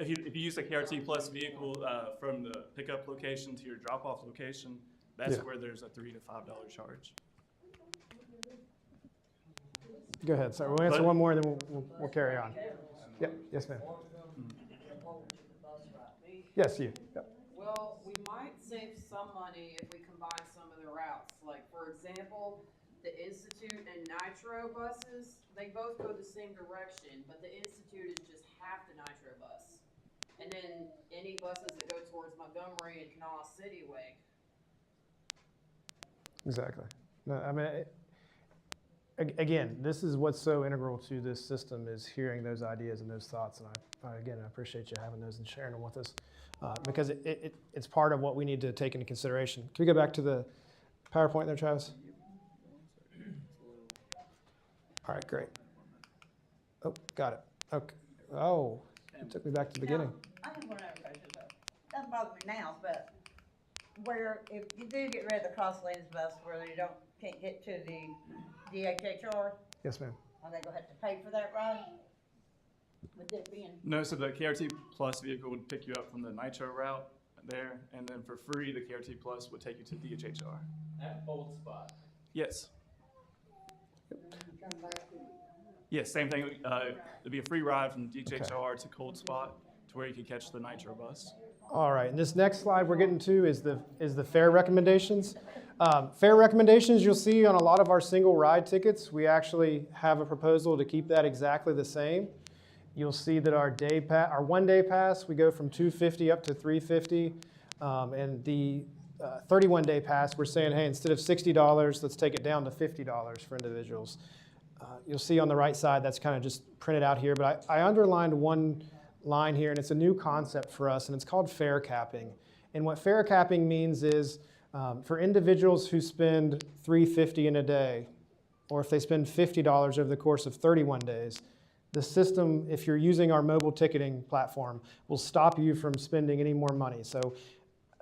charge. If you use a KRT Plus vehicle from the pickup location to your drop-off location, that's Yeah. where there's a $3 to $5 charge. Go ahead, sorry. We'll answer But- one more, and then we'll carry on. Yep, yes, ma'am. Yes, you. Yep. Well, we might save some money if we combine some of the routes. Like, for example, the Institute and Nitro buses, they both go the same direction, but the Institute is just half the Nitro bus. And then any buses that go towards Montgomery and Kanawha City way. Exactly. No, I mean, again, this is what's so integral to this system, is hearing those ideas and those thoughts. And I appreciate you having those and sharing them with us, because it's part of what we need to take into consideration. Can we go back to the PowerPoint there, Travis? All right, great. Oh, got it. Okay. Oh, it took me back to the beginning. I have one other question, though. Doesn't bother me now, but where, if you do get rid of the cross lanes bus where they can't get to the DHHR, Yes, ma'am. are they gonna have to pay for that ride? With it being, No, so the KRT Plus vehicle would pick you up from the Nitro route there, and then for free, the KRT Plus would take you to DHHR. At Bold Spot. Yes. Come back to Yes, same thing. It'd be a free ride from DHHR to Cold Spot to where you could catch the Nitro bus. All right, and this next slide we're getting to is the fare recommendations. Fare recommendations you'll see on a lot of our single ride tickets. We actually have a proposal to keep that exactly the same. You'll see that our our 1 day pass, we go from $250 up to $350, and the 31 day pass, we're saying, hey, instead of $60, let's take it down to $50 for individuals. You'll see on the right side, that's kind of just printed out here, but I underlined one line here, and it's a new concept for us, and it's called fare capping. And what fare capping means is for individuals who spend $350 in a day, or if they spend $50 over the course of 31 days, the system, if you're using our mobile ticketing platform, will stop you from spending any more money. So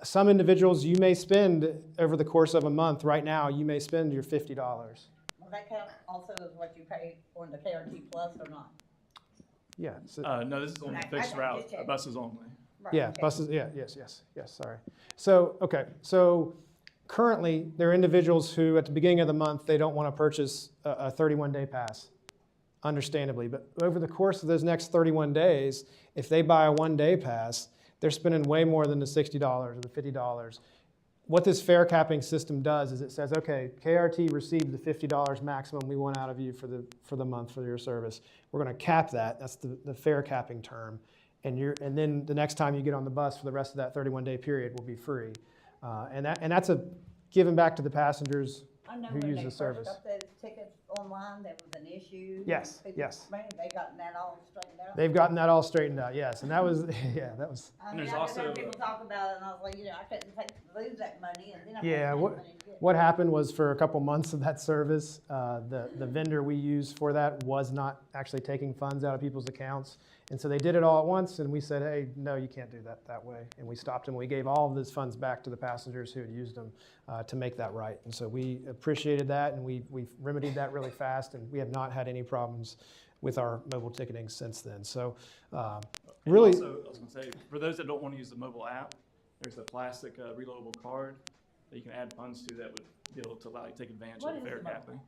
some individuals you may spend over the course of a month, right now, you may spend your $50. will that count also as what you pay on the KRT Plus or not? Yeah. So, No, this is on the I fixed got route, you, Chad. buses only. Right, yeah, okay. buses, yes, sorry. So, okay, so currently, there are individuals who, at the beginning of the month, they don't want to purchase a 31-day pass, understandably. But over the course of those next 31 days, if they buy a one-day pass, they're spending way more than the $60 or the $50. What this fare capping system does is it says, okay, KRT received the $50 maximum we want out of you for the month for your service. We're going to cap that. That's the fare capping term. And then the next time you get on the bus for the rest of that 31-day period will be free. And that's a giving back to the passengers I know who when use they the first service. got those tickets online, there was an issue. Yes, People yes. complaining, they gotten that all straightened out. They've gotten that all straightened out, yes. And that was, yeah, that was, I And mean, there's I just also- heard people talk about it, and I was like, I couldn't lose that money, and then I yeah. couldn't What, have money to get. what happened was for a couple months of that service, the vendor we used for that was not actually taking funds out of people's accounts. And so they did it all at once, and we said, hey, no, you can't do that way. And we stopped them. We gave all of those funds back to the passengers who had used them to make that right. And so we appreciated that, and we've remedied that really fast, and we have not had any problems with our mobile ticketing since then. So And really, also, I was going to say, for those that don't want to use the mobile app, there's a plastic reloadable card that you can add funds to that would be able to allow you to take advantage What of is fare the mobile capping.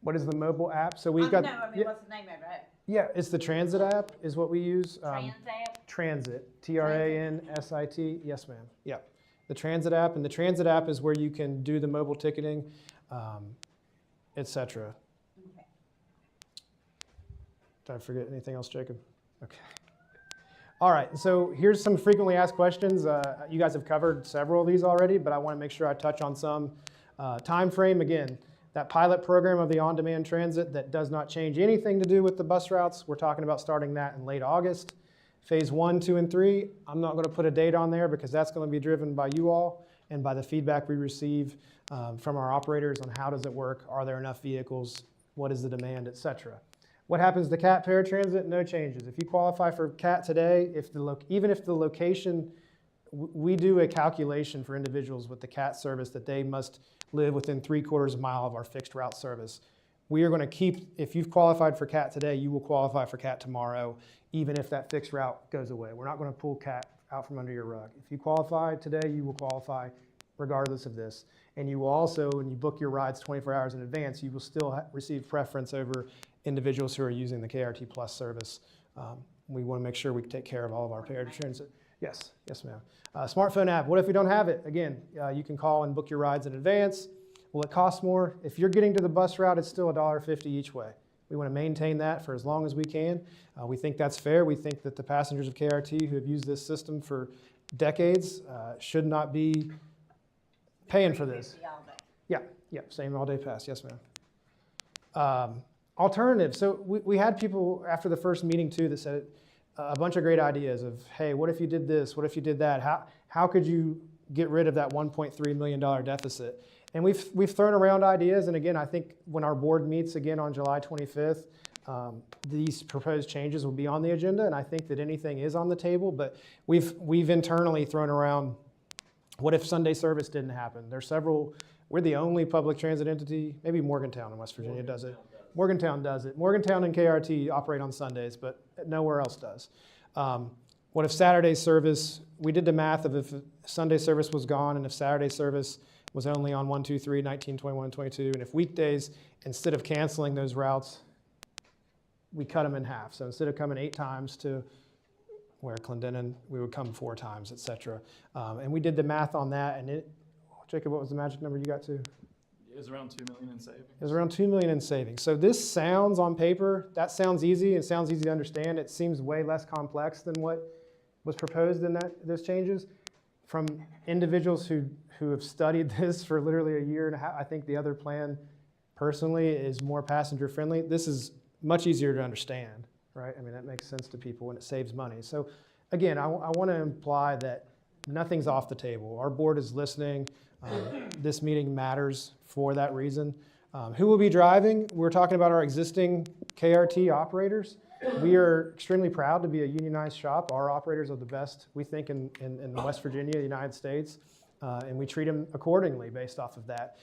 what is the mobile app? So we've got, No, I mean, yeah, what's the name of it? yeah, it's the Transit app is what we use. Transapp? Transit, TRANSIT, yes ma'am, yeah. The Transit app, and the Transit app is where you can do the mobile ticketing, et cetera. Okay. Did I forget anything else, Jacob? Okay. All right, so here's some frequently asked questions. You guys have covered several of these already, but I want to make sure I touch on some. Time frame, again, that pilot program of the on-demand transit that does not change anything to do with the bus routes. We're talking about starting that in late August. Phase 1, 2, and 3, I'm not going to put a date on there because that's going to be driven by you all and by the feedback we receive from our operators on how does it work, are there enough vehicles, what is the demand, et cetera. What happens to CAT paratransit? No changes. If you qualify for CAT today, even if the location, we do a calculation for individuals with the CAT service that they must live within 3/4 of a mile of our fixed route service. We are going to keep, if you've qualified for CAT today, you will qualify for CAT tomorrow, even if that fixed route goes away. We're not going to pull CAT out from under your rug. If you qualify today, you will qualify regardless of this. And you will also, when you book your rides 24 hours in advance, you will still receive preference over individuals who are using the KRT Plus service. We want to make sure we take care of all of our paratransit. Yes, yes ma'am. Smartphone app, what if we don't have it? Again, you can call and book your rides in advance. Will it cost more? If you're getting to the bus route, it's still $1.50 each way. We want to maintain that for as long as we can. We think that's fair. We think that the passengers of KRT who have used this system for decades should not be paying for this. All day. Yeah, same all-day pass, yes ma'am. Alternative, so we had people after the first meeting too that said a bunch of great ideas of, hey, what if you did this? What if you did that? How could you get rid of that $1.3 million deficit? And we've thrown around ideas, and again, I think when our board meets again on July 25th, these proposed changes will be on the agenda, and I think that anything is on the table, but we've internally thrown around, what if Sunday service didn't happen? There's several, we're the only public transit entity, maybe Morgantown in West Virginia does it. Morgantown does it. Morgantown and KRT operate on Sundays, but nowhere else does. What if Saturday service, we did the math of if Sunday service was gone and if Saturday service was only on 1, 2, 3, 19, 21, and 22, and if weekdays, instead of canceling those routes, we cut them in half. So instead of coming 8 times to where Clendenin, we would come 4 times, et cetera. And we did the math on that, and Jacob, what was the magic number you got to? It was around $2 million in savings. It was around $2 million in savings. So this sounds on paper, that sounds easy. It sounds easy to understand. It seems way less complex than what was proposed in those changes. From individuals who have studied this for literally a year and a half, I think the other plan personally is more passenger friendly. This is much easier to understand, right? I mean, that makes sense to people and it saves money. So again, I want to imply that nothing's off the table. Our board is listening. This meeting matters for that reason. Who will be driving? We're talking about our existing KRT operators. We are extremely proud to be a unionized shop. Our operators are the best, we think, in West Virginia, the United States, and we treat them accordingly based off of that.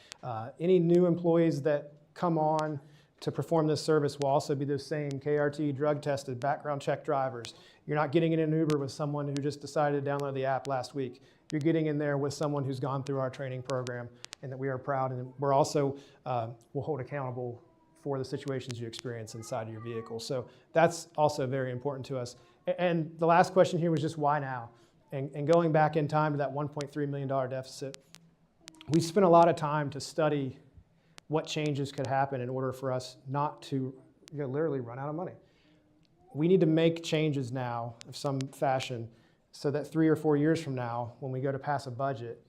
Any new employees that come on to perform this service will also be those same KRT drug-tested, background check drivers. You're not getting in an Uber with someone who just decided to download the app last week. you're getting in there with someone who's gone through our training program, and that we are proud, and we're also, will hold accountable for the situations you experience inside of your vehicle. So that's also very important to us. And the last question here was just why now? And going back in time to that $1.3 million deficit, we spent a lot of time to study what changes could happen in order for us not to literally run out of money. We need to make changes now of some fashion so that 3 or 4 years from now, when we go to pass a budget,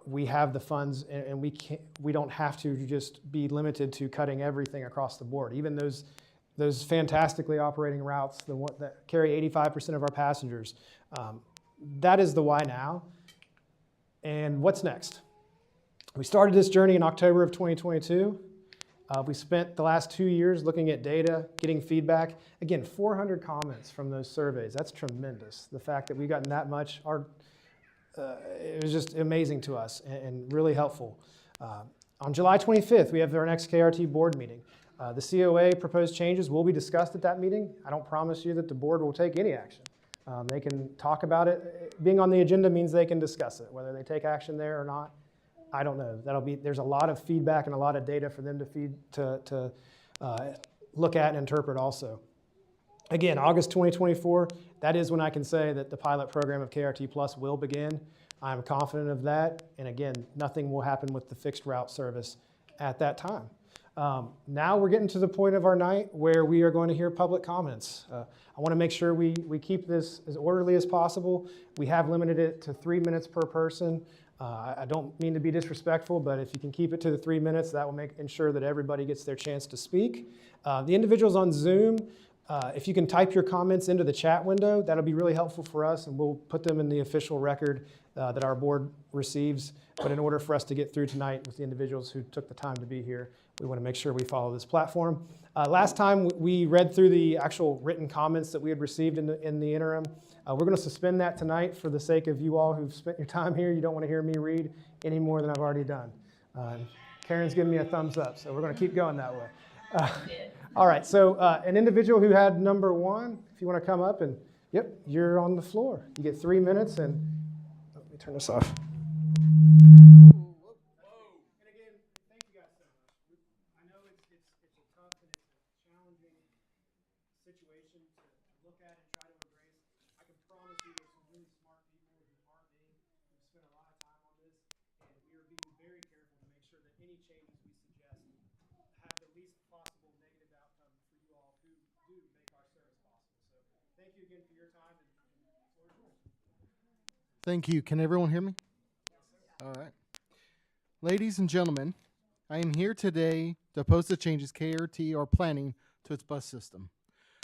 we have the funds and we don't have to just be limited to cutting everything across the board. Even those fantastically operating routes, the one that carry 85% of our passengers, that is the why now. And what's next? We started this journey in October of 2022. We spent the last 2 years looking at data, getting feedback. Again, 400 comments from those surveys. That's tremendous. The fact that we've gotten that much, it was just amazing to us and really helpful. On July 25th, we have our next KRT board meeting. The COA proposed changes will be discussed at that meeting. I don't promise you that the board will take any action. They can talk about it. Being on the agenda means they can discuss it. Whether they take action there or not, I don't know. There's a lot of feedback and a lot of data for them to look at and interpret also. Again, August 2024, that is when I can say that the pilot program of KRT Plus will begin. I'm confident of that. And again, nothing will happen with the fixed route service at that time. Now we're getting to the point of our night where we are going to hear public comments. I want to make sure we keep this as orderly as possible. We have limited it to 3 minutes per person. I don't mean to be disrespectful, but if you can keep it to the 3 minutes, that will ensure that everybody gets their chance to speak. The individuals on Zoom, if you can type your comments into the chat window, that'll be really helpful for us, and we'll put them in the official record that our board receives. But in order for us to get through tonight with the individuals who took the time to be here, we want to make sure we follow this platform. Last time we read through the actual written comments that we had received in the interim. We're going to suspend that tonight for the sake of you all who've spent your time here. You don't want to hear me read any more than I've already done. Karen's giving me a thumbs up, so we're going to keep going that way. All right, so an individual who had number 1, if you want to come up and, yep, you're on the floor. You get 3 minutes and, let me turn this off. Situation to look at and try to embrace. I can promise you there's some really smart people who are who've spent a lot of time on this, and we are being very careful to make sure that any changes we suggest have the least possible negative outcome for you all who do make our service possible. So thank you again for your time, and the floor is yours. Thank you. Can everyone hear me? All right. Ladies and gentlemen, I am here today to oppose the changes KRT are planning to its bus system.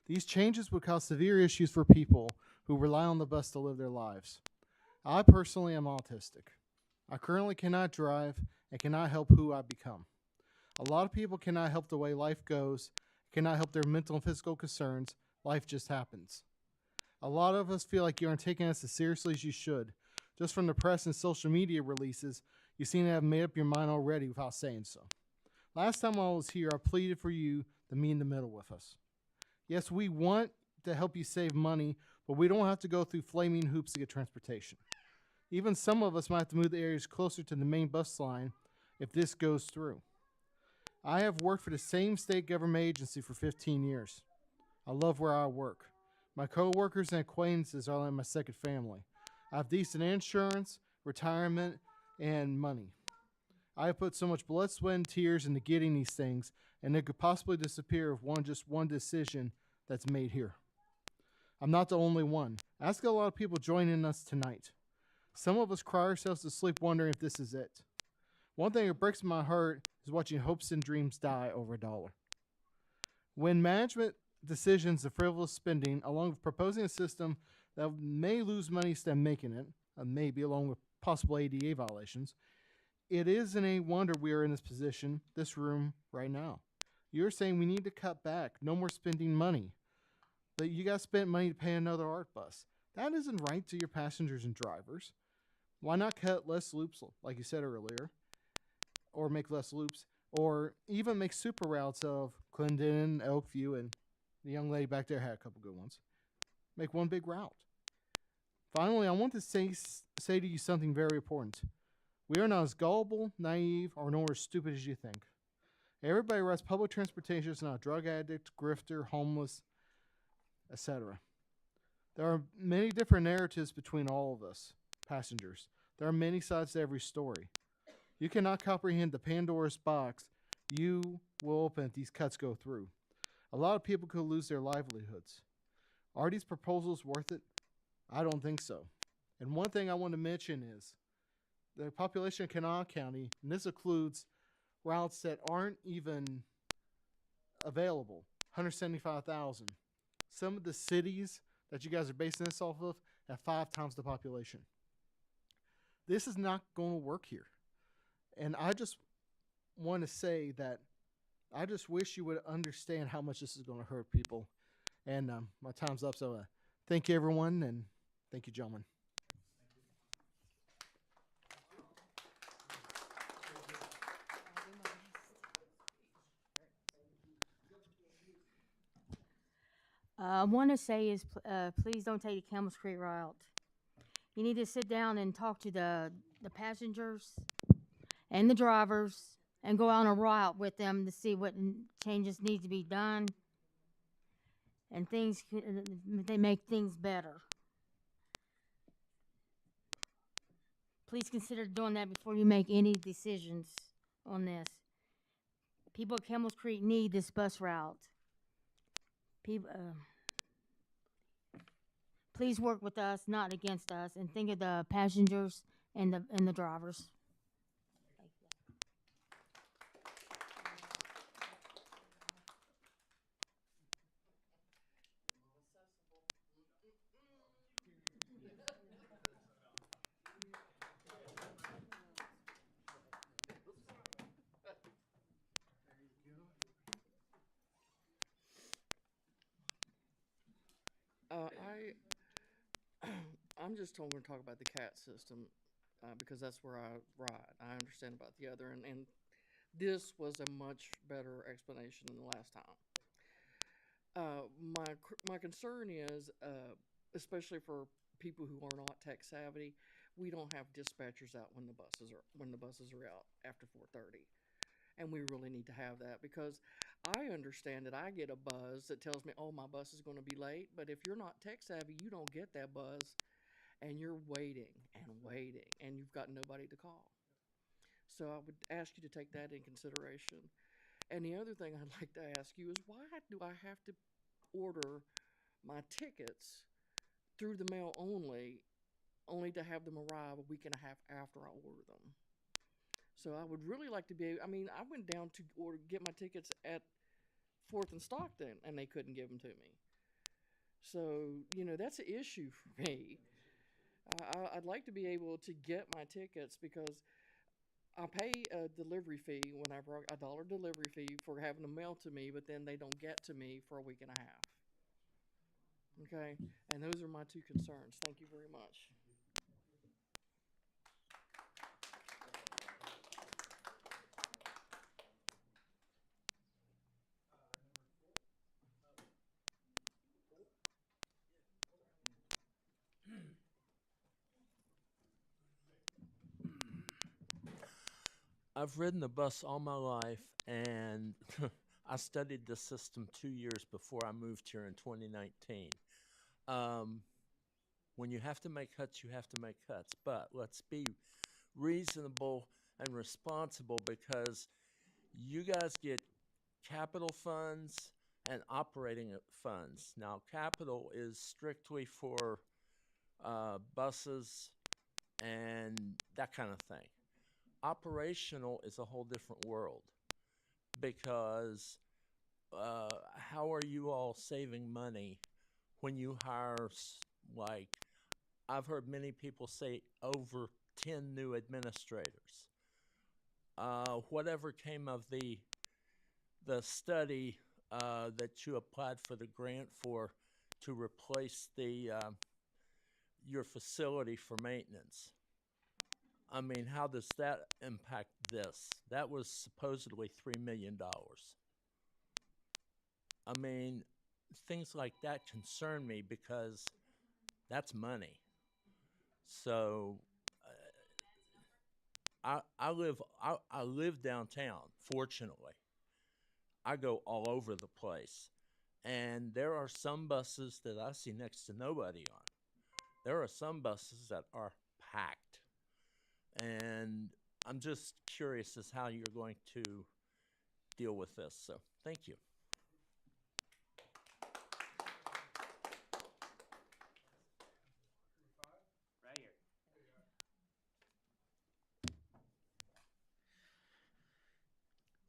These changes would cause severe issues for people who rely on the bus to live their lives. I personally am autistic. I currently cannot drive and cannot help who I become. A lot of people cannot help the way life goes, cannot help their mental and physical concerns. Life just happens. A lot of us feel like you aren't taking us as seriously as you should. Just from the press and social media releases, you seem to have made up your mind already without saying so. Last time I was here, I pleaded for you to meet in the middle with us. Yes, we want to help you save money, but we don't have to go through flaming hoops to get transportation. Even some of us might have to move the areas closer to the main bus line if this goes through. I have worked for the same state government agency for 15 years. I love where I work. My coworkers and acquaintances are like my second family. I have decent insurance, retirement, and money. I have put so much blood, sweat, and tears into getting these things, and they could possibly disappear if just one decision that's made here. I'm not the only one. I ask a lot of people joining us tonight. Some of us cry ourselves to sleep wondering if this is it. One thing that breaks my heart is watching hopes and dreams die over $1. When management decisions of frivolous spending, along with proposing a system that may lose money instead of making it, maybe along with possible ADA violations, it isn't a wonder we are in this position, this room, right now. You're saying we need to cut back, no more spending money. But you guys spent money to pay another art bus. That isn't right to your passengers and drivers. Why not cut less loops, like you said earlier, or make less loops, or even make super routes of Clinton, Elkview, and the young lady back there had a couple good ones. Make one big route. Finally, I want to say to you something very important. We are not as gullible, naive, or nor as stupid as you think. Everybody rides public transportation is not a drug addict, grifter, homeless, etc. There are many different narratives between all of us, passengers. There are many sides to every story. You cannot comprehend the Pandora's box you will open if these cuts go through. A lot of people could lose their livelihoods. Are these proposals worth it? I don't think so. And one thing I want to mention is the population of Kanawha County, and this includes routes that aren't even available, 175,000. Some of the cities that you guys are basing this off of have 5 times the population. This is not going to work here. And I just want to say that I just wish you would understand how much this is going to hurt people. And my time's up, so thank you, everyone, and thank you, gentlemen. I want to say is please don't take the Campbell Street route. You need to sit down and talk to the passengers and the drivers and go on a route with them to see what changes need to be done and things they make things better. Please consider doing that before you make any decisions on this. People at Campbell Creek need this bus route. People, please work with us, not against us, and think of the passengers and the drivers. I'm just going to talk about the CAT system because that's where I ride. I understand about the other, and this was a much better explanation than the last time. My concern is, especially for people who are not tech savvy, we don't have dispatchers out when the buses are out after 4:30. And we really need to have that because I understand that I get a buzz that tells me, oh, my bus is going to be late. But if you're not tech savvy, you don't get that buzz and you're waiting and you've got nobody to call. So I would ask you to take that in consideration. And the other thing I'd like to ask you is why do I have to order my tickets through the mail only to have them arrive a week and a half after I order them? So I would really like to be able, I went down to get my tickets at 4th and Stockton, and they couldn't give them to me. So, that's an issue for me. I'd like to be able to get my tickets because I pay a delivery fee whenever a $1 delivery fee for having them mailed to me, but then they don't get to me for a week and a half. Okay? And those are my 2 concerns. Thank you very much. I've ridden the bus all my life, and I studied the system 2 years before I moved here in 2019. When you have to make cuts, you have to make cuts. But let's be reasonable and responsible because you guys get capital funds and operating funds. Now, capital is strictly for buses and that kind of thing. Operational is a whole different world because how are you all saving money when you hire, like, I've heard many people say over 10 new administrators. Whatever came of the study that you applied for the grant for to replace your facility for maintenance? How does that impact this? That was supposedly $3 million. Things like that concern me because that's money. So I live downtown. Fortunately, I go all over the place, and there are some buses that I see next to nobody on. There are some buses that are packed, and I'm just curious as how you're going to deal with this. So, thank you. Right here.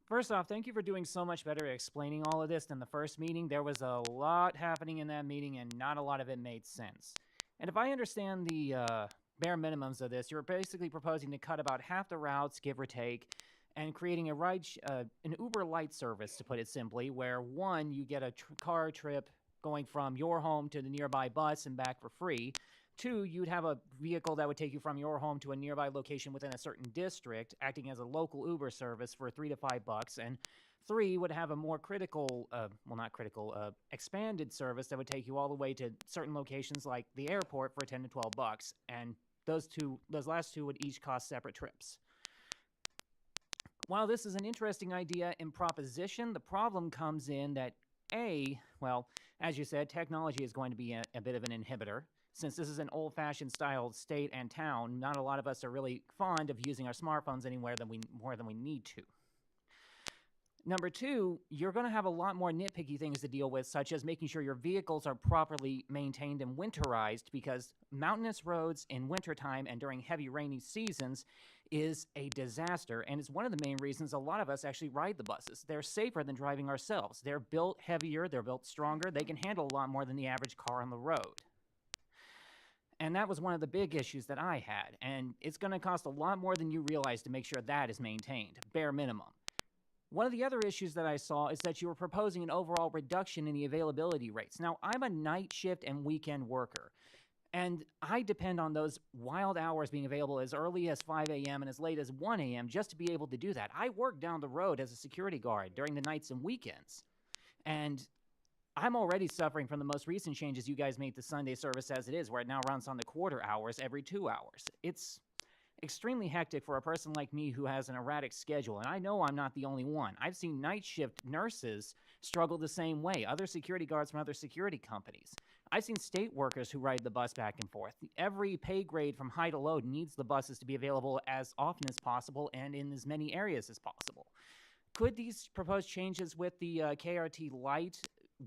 First off, thank you for doing so much better at explaining all of this than the first meeting. There was a lot happening in that meeting, and not a lot of it made sense. And if I understand the bare minimums of this, you're basically proposing to cut about half the routes, give or take, and creating an Uber Light service, to put it simply, where one, you get a car trip going from your home to the nearby bus and back for free. Two, you'd have a vehicle that would take you from your home to a nearby location within a certain district, acting as a local Uber service for $3 to $5. And three, would have a more expanded service that would take you all the way to certain locations like the airport for $10 to $12. And those last two would each cost separate trips. While this is an interesting idea in proposition, the problem comes in that as you said, technology is going to be a bit of an inhibitor. Since this is an old-fashioned style state and town, not a lot of us are really fond of using our smartphones more than we need to. Number two, you're going to have a lot more nitpicky things to deal with, such as making sure your vehicles are properly maintained and winterized, because mountainous roads in wintertime and during heavy rainy seasons is a disaster, and it's one of the main reasons a lot of us actually ride the buses. They're safer than driving ourselves. They're built heavier, they're built stronger, they can handle a lot more than the average car on the road. And that was one of the big issues that I had, and it's going to cost a lot more than you realize to make sure that is maintained, bare minimum. One of the other issues that I saw is that you were proposing an overall reduction in the availability rates. Now, I'm a night shift and weekend worker, and I depend on those wild hours being available as early as 5 a.m. and as late as 1 a.m. just to be able to do that. I work down the road as a security guard during the nights and weekends, and I'm already suffering from the most recent changes you guys made to Sunday service as it is, where it now runs on the quarter hours every 2 hours. It's extremely hectic for a person like me who has an erratic schedule, and I know I'm not the only one. I've seen night shift nurses struggle the same way, other security guards from other security companies. I've seen state workers who ride the bus back and forth. Every pay grade from high to low needs the buses to be available as often as possible and in as many areas as possible. Could these proposed changes with the KRT Light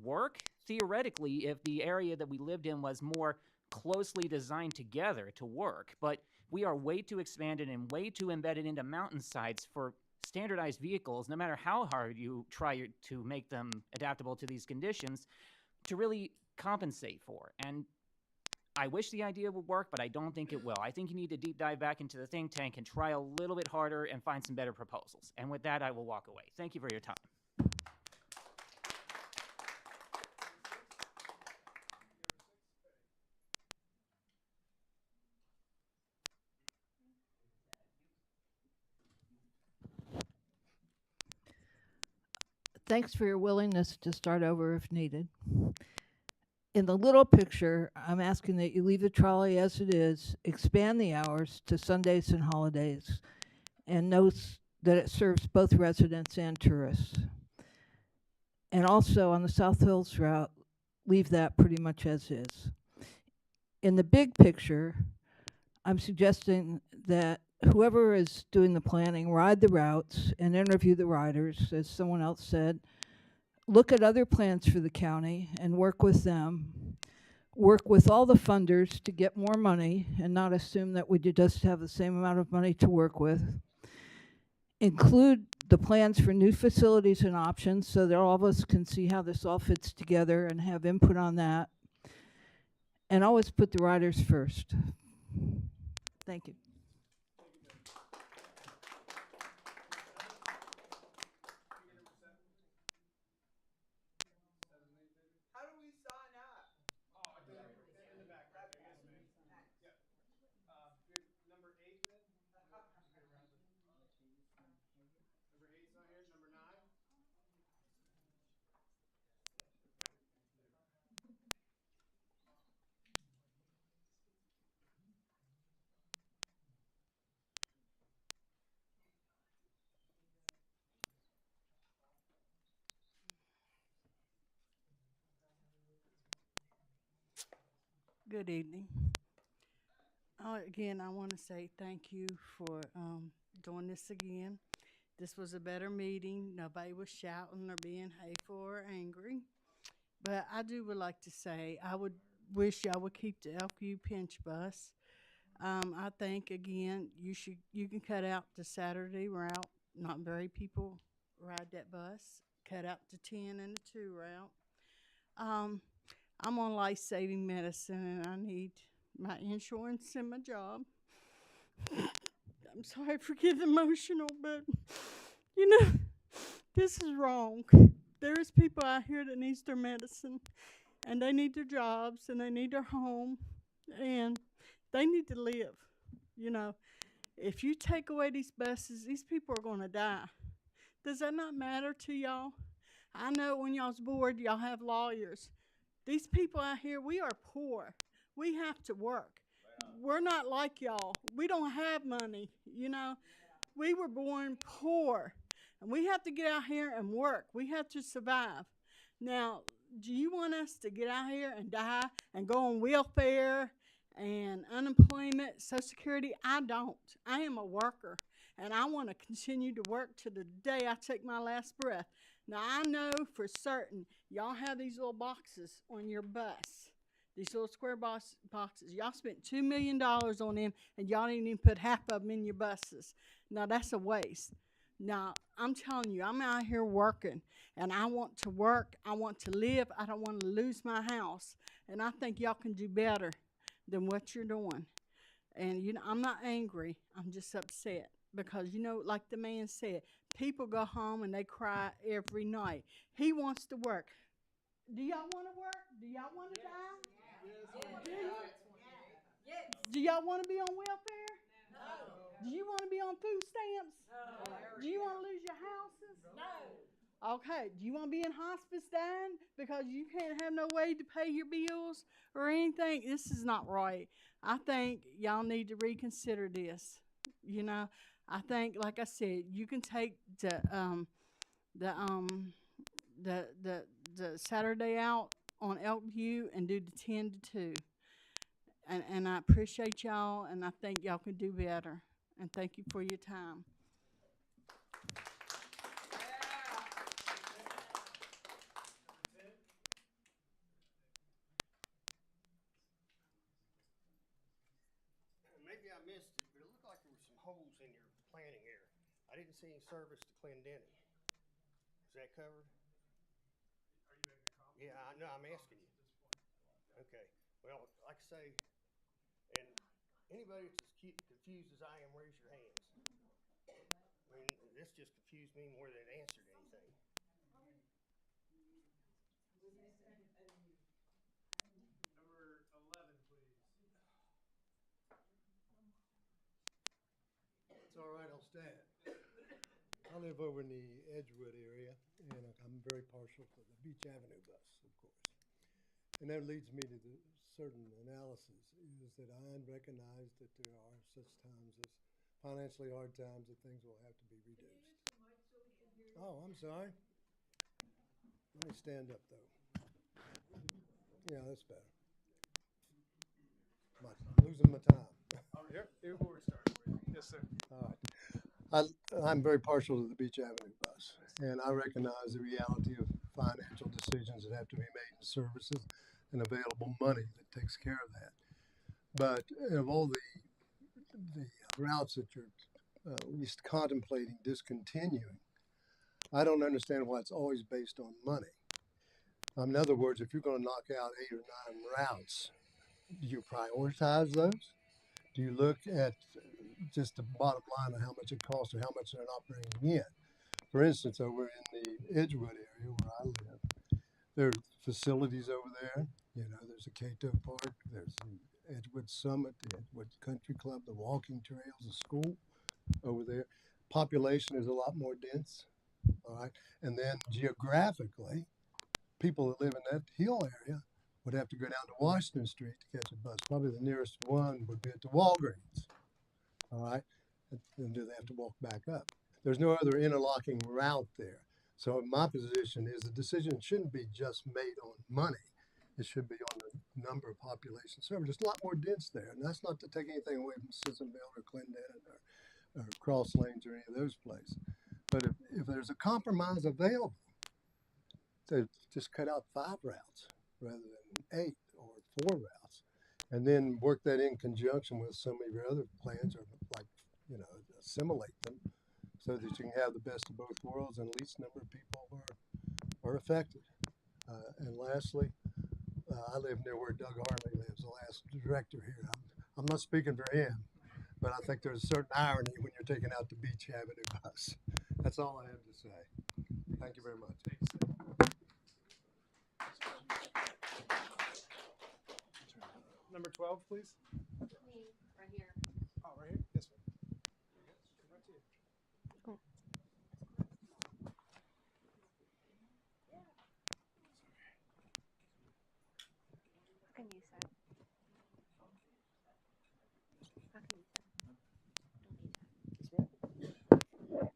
work? Theoretically, if the area that we lived in was more closely designed together to work, but we are way too expanded and way too embedded into mountainsides for standardized vehicles, no matter how hard you try to make them adaptable to these conditions, to really compensate for. And I wish the idea would work, but I don't think it will. I think you need to deep dive back into the think tank and try a little bit harder and find some better proposals. And with that, I will walk away. Thank you for your time. Thanks for your willingness to start over if needed. In the little picture, I'm asking that you leave the trolley as it is, expand the hours to Sundays and holidays, and note that it serves both residents and tourists. And also on the South Hills route, leave that pretty much as is. In the big picture, I'm suggesting that whoever is doing the planning ride the routes and interview the riders, as someone else said. Look at other plans for the county and work with them. Work with all the funders to get more money and not assume that we just have the same amount of money to work with. Include the plans for new facilities and options so that all of us can see how this all fits together and have input on that. And always put the riders first. Thank you. Good evening. Again, I want to say thank you for doing this again. This was a better meeting. Nobody was shouting or being hateful or angry. But I would like to say I would wish y'all would keep the LQ pinch bus. I think again you can cut out the Saturday route. Not very people ride that bus. Cut out the 10 and the 2 route. I'm on life-saving medicine and I need my insurance and my job. I'm sorry for getting emotional, but you know, this is wrong. There is people out here that needs their medicine and they need their jobs and they need their home and they need to live. You know, if you take away these buses, these people are going to die. Does that not matter to y'all? I know when y'all's bored, y'all have lawyers. These people out here, we are poor. We have to work. We're not like y'all. We don't have money, you know. We were born poor. And we have to get out here and work. We have to survive. Now, do you want us to get out here and die and go on welfare and unemployment, Social Security? I don't. I am a worker. And I want to continue to work to the day I take my last breath. Now, I know for certain y'all have these little boxes on your bus, these little square boxes. Y'all spent $2 million on them, and y'all didn't even put half of them in your buses. Now, that's a waste. Now, I'm telling you, I'm out here working, and I want to work. I want to live. I don't want to lose my house, and I think y'all can do better than what you're doing. And, you know, I'm not angry. I'm just upset because, you know, like the man said, people go home and they cry every night. He wants to work. Do y'all want to work? Do y'all want to die? Yes. Do y'all want to be on welfare? No. Do you want to be on food stamps? No. Do you want to lose your houses? No. Okay. Do you want to be in hospice dying because you can't have no way to pay your bills or anything? This is not right. I think y'all need to reconsider this. You know, I think, like I said, you can take the Saturday out on Elkview and do the 10 to 2. And I appreciate y'all, and I think y'all can do better. And thank you for your time. Maybe I missed it, but it looked like there were some holes in your planning here. I didn't see any service to Clendenny. Is that covered? Are you making a comment? Yeah, I know. I'm asking you. Okay. Well, like I say, and anybody that's as confused as I am, raise your hands. I mean, this just confused me more than it answered anything. Number 11, please. It's all right, I'll stand. I live over in the Edgewood area, and I'm very partial to the Beach Avenue bus, of course. And that leads me to the certain analysis, is that I recognize that there are such times as financially hard times that things will have to be reduced. Oh, I'm sorry. Let me stand up, though. Yeah, that's better. I'm losing my time. Here we'll restart for you. Yes, sir. All right. I'm very partial to the Beach Avenue bus, and I recognize the reality of financial decisions that have to be made in services and available money that takes care of that. But of all the routes that you're at least contemplating discontinuing, I don't understand why it's always based on money. In other words, if you're going to knock out 8 or 9 routes, do you prioritize those? Do you look at just the bottom line of how much it costs or how much they're not bringing in? For instance, over in the Edgewood area where I live, there are facilities over there. You know, there's a Cato Park, there's the Edgewood Summit, the Edgewood Country Club, the walking trails, the school over there. Population is a lot more dense, all right? And then geographically, people that live in that hill area would have to go down to Washington Street to catch a bus. Probably the nearest one would be at the Walgreens, all right? And do they have to walk back up? There's no other interlocking route there. So my position is the decision shouldn't be just made on money. It should be on the number of population served. It's a lot more dense there, and that's not to take anything away from Sissonville or Clendenin or Cross Lanes or any of those places. But if there's a compromise available, to just cut out 5 routes rather than 8 or 4 routes, and then work that in conjunction with some of your other plans, or like, you know, assimilate them so that you can have the best of both worlds and least number of people are affected. And lastly, I live near where Doug Harley lives, the last director here. I'm not speaking for him, but I think there's a certain irony when you're taking out the Beach Avenue bus. That's all I have to say. Thank you very much. Number 12, please. Me, right here. Oh, right here? Yes, ma'am. Right to you. Oh. I can use that. I can use that. Don't need that. Yes, ma'am.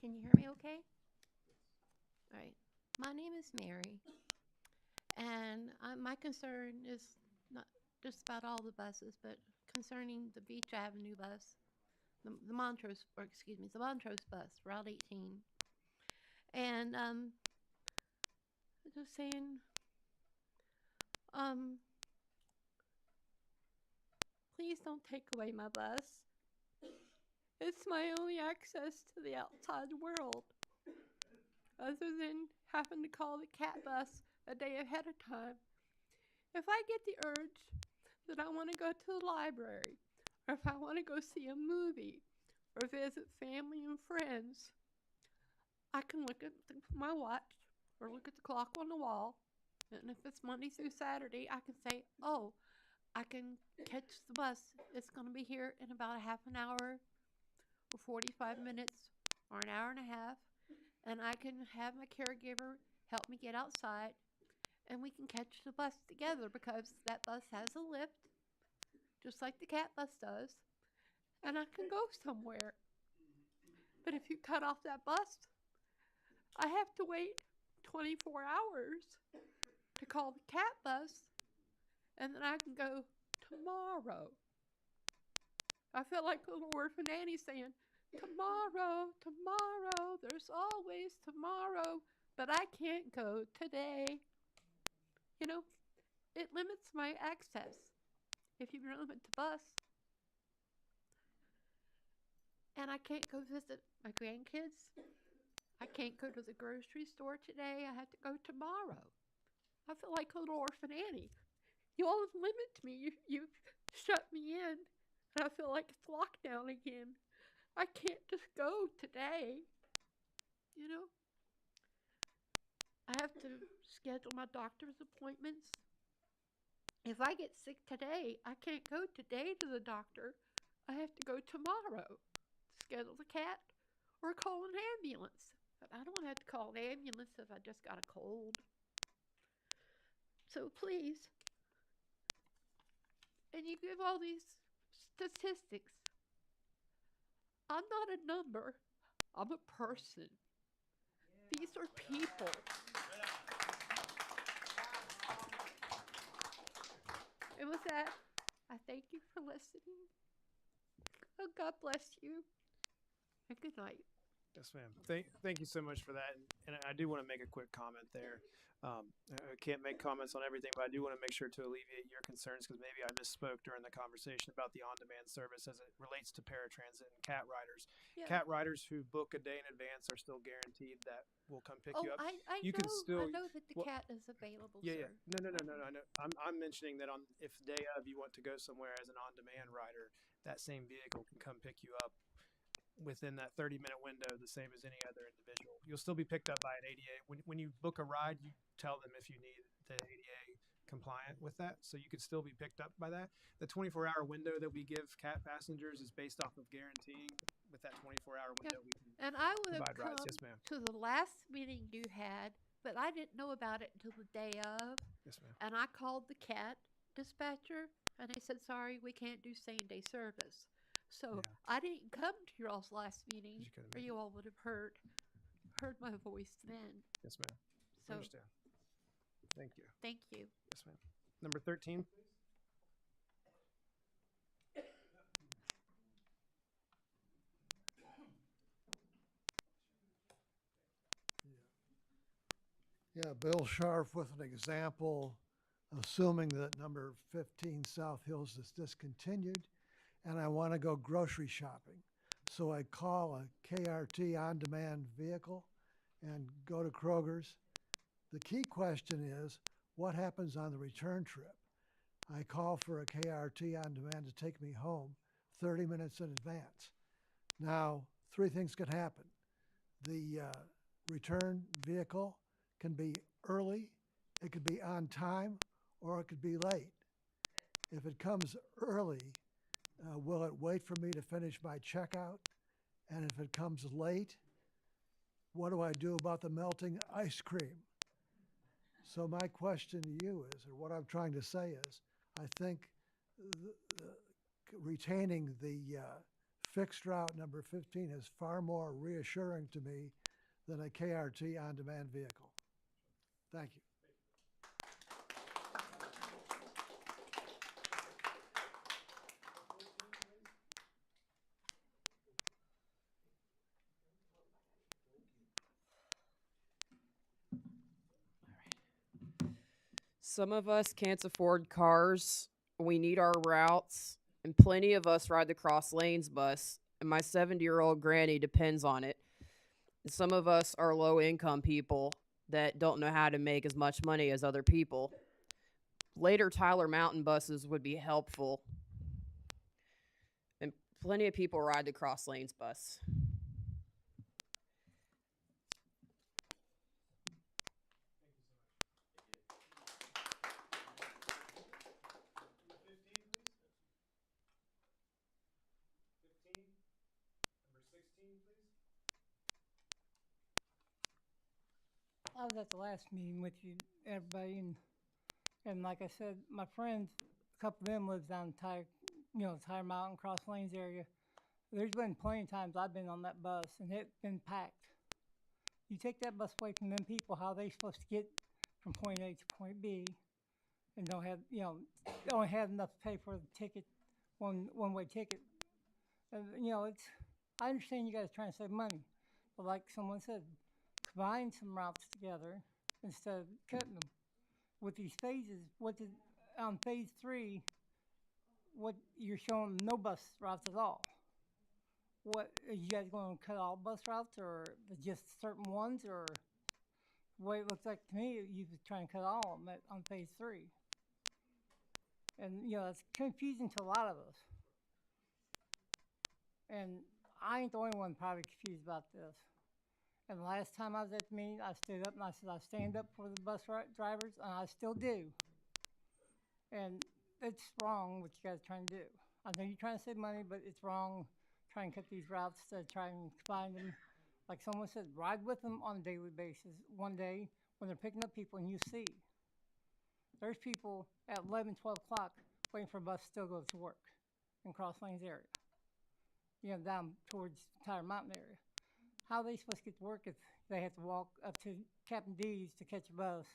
Can you hear me okay? All right. My name is Mary, and my concern is not just about all the buses, but concerning the Beach Avenue bus, the Montrose, or excuse me, the Montrose bus, Route 18. And just saying, please don't take away my bus. It's my only access to the outside world, other than having to call the cat bus a day ahead of time. If I get the urge that I want to go to the library, or if I want to go see a movie, or visit family and friends, I can look at my watch or look at the clock on the wall, and if it's Monday through Saturday, I can say, oh, I can catch the bus. It's going to be here in about a half an hour or 45 minutes or an hour and a half, and I can have my caregiver help me get outside, and we can catch the bus together, because that bus has a lift, just like the cat bus does, and I can go somewhere. But if you cut off that bus, I have to wait 24 hours to call the cat bus, and then I can go tomorrow. I feel like little orphan Annie saying, tomorrow, tomorrow, there's always tomorrow, but I can't go today. You know, it limits my access if you limit the bus. And I can't go visit my grandkids. I can't go to the grocery store today. I have to go tomorrow. I feel like little orphan Annie. You all have limited me. You shut me in. And I feel like it's lockdown again. I can't just go today. You know? I have to schedule my doctor's appointments. If I get sick today, I can't go today to the doctor. I have to go tomorrow to schedule the cat or call an ambulance. But I don't have to call an ambulance if I just got a cold. So please, and you give all these statistics. I'm not a number. I'm a person. These are people. And with that, I thank you for listening. Oh, God bless you. And good night. Yes, ma'am. Thank you so much for that. And I do want to make a quick comment there. I can't make comments on everything, but I do want to make sure to alleviate your concerns, because maybe I misspoke during the conversation about the on-demand service as it relates to paratransit and cat riders. Yeah. Cat riders who book a day in advance are still guaranteed that we'll come pick you up. I You know, can still, I know that the cat is available, yeah, sir. yeah. No. I know. I'm mentioning that on if day of you want to go somewhere as an on-demand rider, that same vehicle can come pick you up within that 30-minute window, the same as any other individual. You'll still be picked up by an ADA. When you book a ride, you tell them if you need the ADA compliant with that, so you could still be picked up by that. The 24-hour window that we give cat passengers is based off of guaranteeing with that 24-hour window we can And I would have provide come rides. Yes, ma'am. to the last meeting you had, but I didn't know about it until the day of. Yes, ma'am. And I called the cat dispatcher, and they said, sorry, we can't do same-day service. So I didn't come to your all's last meeting, or you all would have heard heard my voice then. Yes, ma'am. So Understand. Thank you. thank you. Yes, ma'am. Number 13, please. Yeah, Bill Sharp with an example, assuming that number 15 South Hills is discontinued, and I want to go grocery shopping. So I call a KRT on-demand vehicle and go to Kroger's. The key question is, what happens on the return trip? I call for a KRT on-demand to take me home 30 minutes in advance. Now, three things could happen. The return vehicle can be early, it could be on time, or it could be late. If it comes early, will it wait for me to finish my checkout? And if it comes late, what do I do about the melting ice cream? So my question to you is, or what I'm trying to say is, I think retaining the fixed route number 15 is far more reassuring to me than a KRT on-demand vehicle. Thank you. Some of us can't afford cars. We need our routes, and plenty of us ride the cross lanes bus, and my 70-year-old granny depends on it. And some of us are low income people that don't know how to make as much money as other people. Later Tyler Mountain buses would be helpful. And plenty of people ride the cross lanes bus. I was at the last meeting with you, everybody, and like I said, my friends, a couple of them lives down Tire Mountain, Cross Lanes area. There's been plenty of times I've been on that bus and it's been packed. You take that bus away from them people, how they supposed to get from point A to point B, and don't have enough to pay for the ticket, one-way ticket. I understand you guys are trying to save money, but like someone said, combine some routes together instead of cutting them. With these phases, on phase 3, what you're showing no bus routes at all. What are you guys going to cut all bus routes, or just certain ones, or the way it looks like to me, you was trying to cut all of them on phase 3. And it's confusing to a lot of us. And I ain't the only one probably confused about this. And the last time I was at the meeting, I stood up and I said I stand up for the bus drivers, and I still do. And it's wrong what you guys are trying to do. I know you're trying to save money, but it's wrong trying to cut these routes to try and combine them. Like someone said, ride with them on a daily basis. One day when they're picking up people and you see, there's people at 11, 12 o'clock waiting for a bus to still go to work in Cross Lanes area. Down towards Tire Mountain area. How are they supposed to get to work if they have to walk up to Captain D's to catch a bus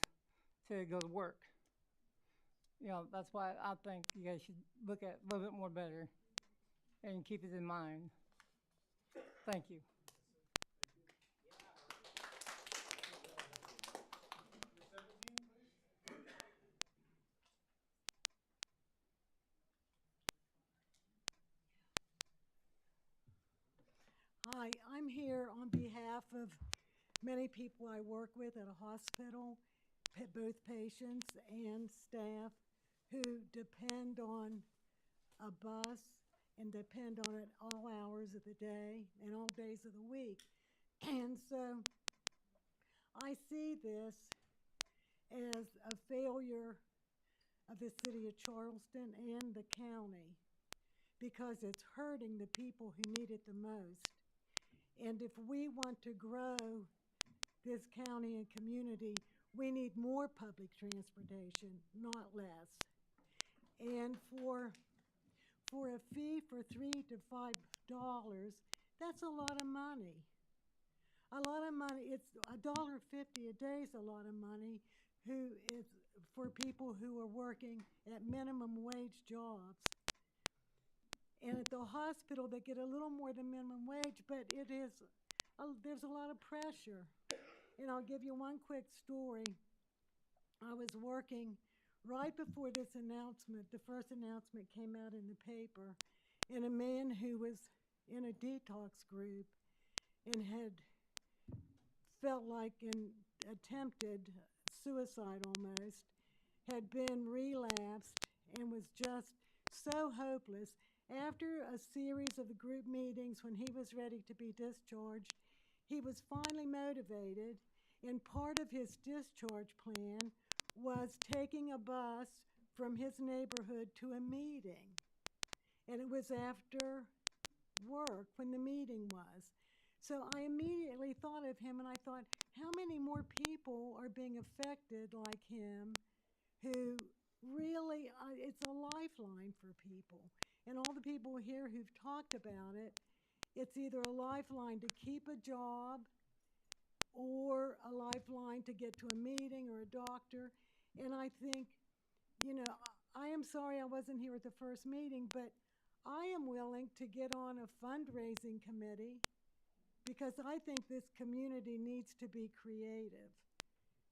to go to work? That's why I think you guys should look at a little bit more better and keep it in mind. Thank you. Hi, I'm here on behalf of many people I work with at a hospital, both patients and staff, who depend on a bus and depend on it all hours of the day and all days of the week. And so I see this as a failure of the city of Charleston and the county, because it's hurting the people who need it the most. And if we want to grow this county and community, we need more public transportation, not less. And for a fee for $3 to $5, that's a lot of money. a lot of money. It's $1.50 a day is a lot of money. Who is for people who are working at minimum wage jobs. And at the hospital, they get a little more than minimum wage, but it is there's a lot of pressure. And I'll give you one quick story. I was working right before this announcement. The first announcement came out in the paper, and a man who was in a detox group and had felt like an attempted suicide almost, had been relapsed and was just so hopeless. After a series of the group meetings when he was ready to be discharged, he was finally motivated, and part of his discharge plan was taking a bus from his neighborhood to a meeting. And it was after work when the meeting was. So I immediately thought of him, and I thought, how many more people are being affected like him who really, it's a lifeline for people. And all the people here who've talked about it, it's either a lifeline to keep a job or a lifeline to get to a meeting or a doctor. And I think, you know, I am sorry I wasn't here at the first meeting, but I am willing to get on a fundraising committee because I think this community needs to be creative.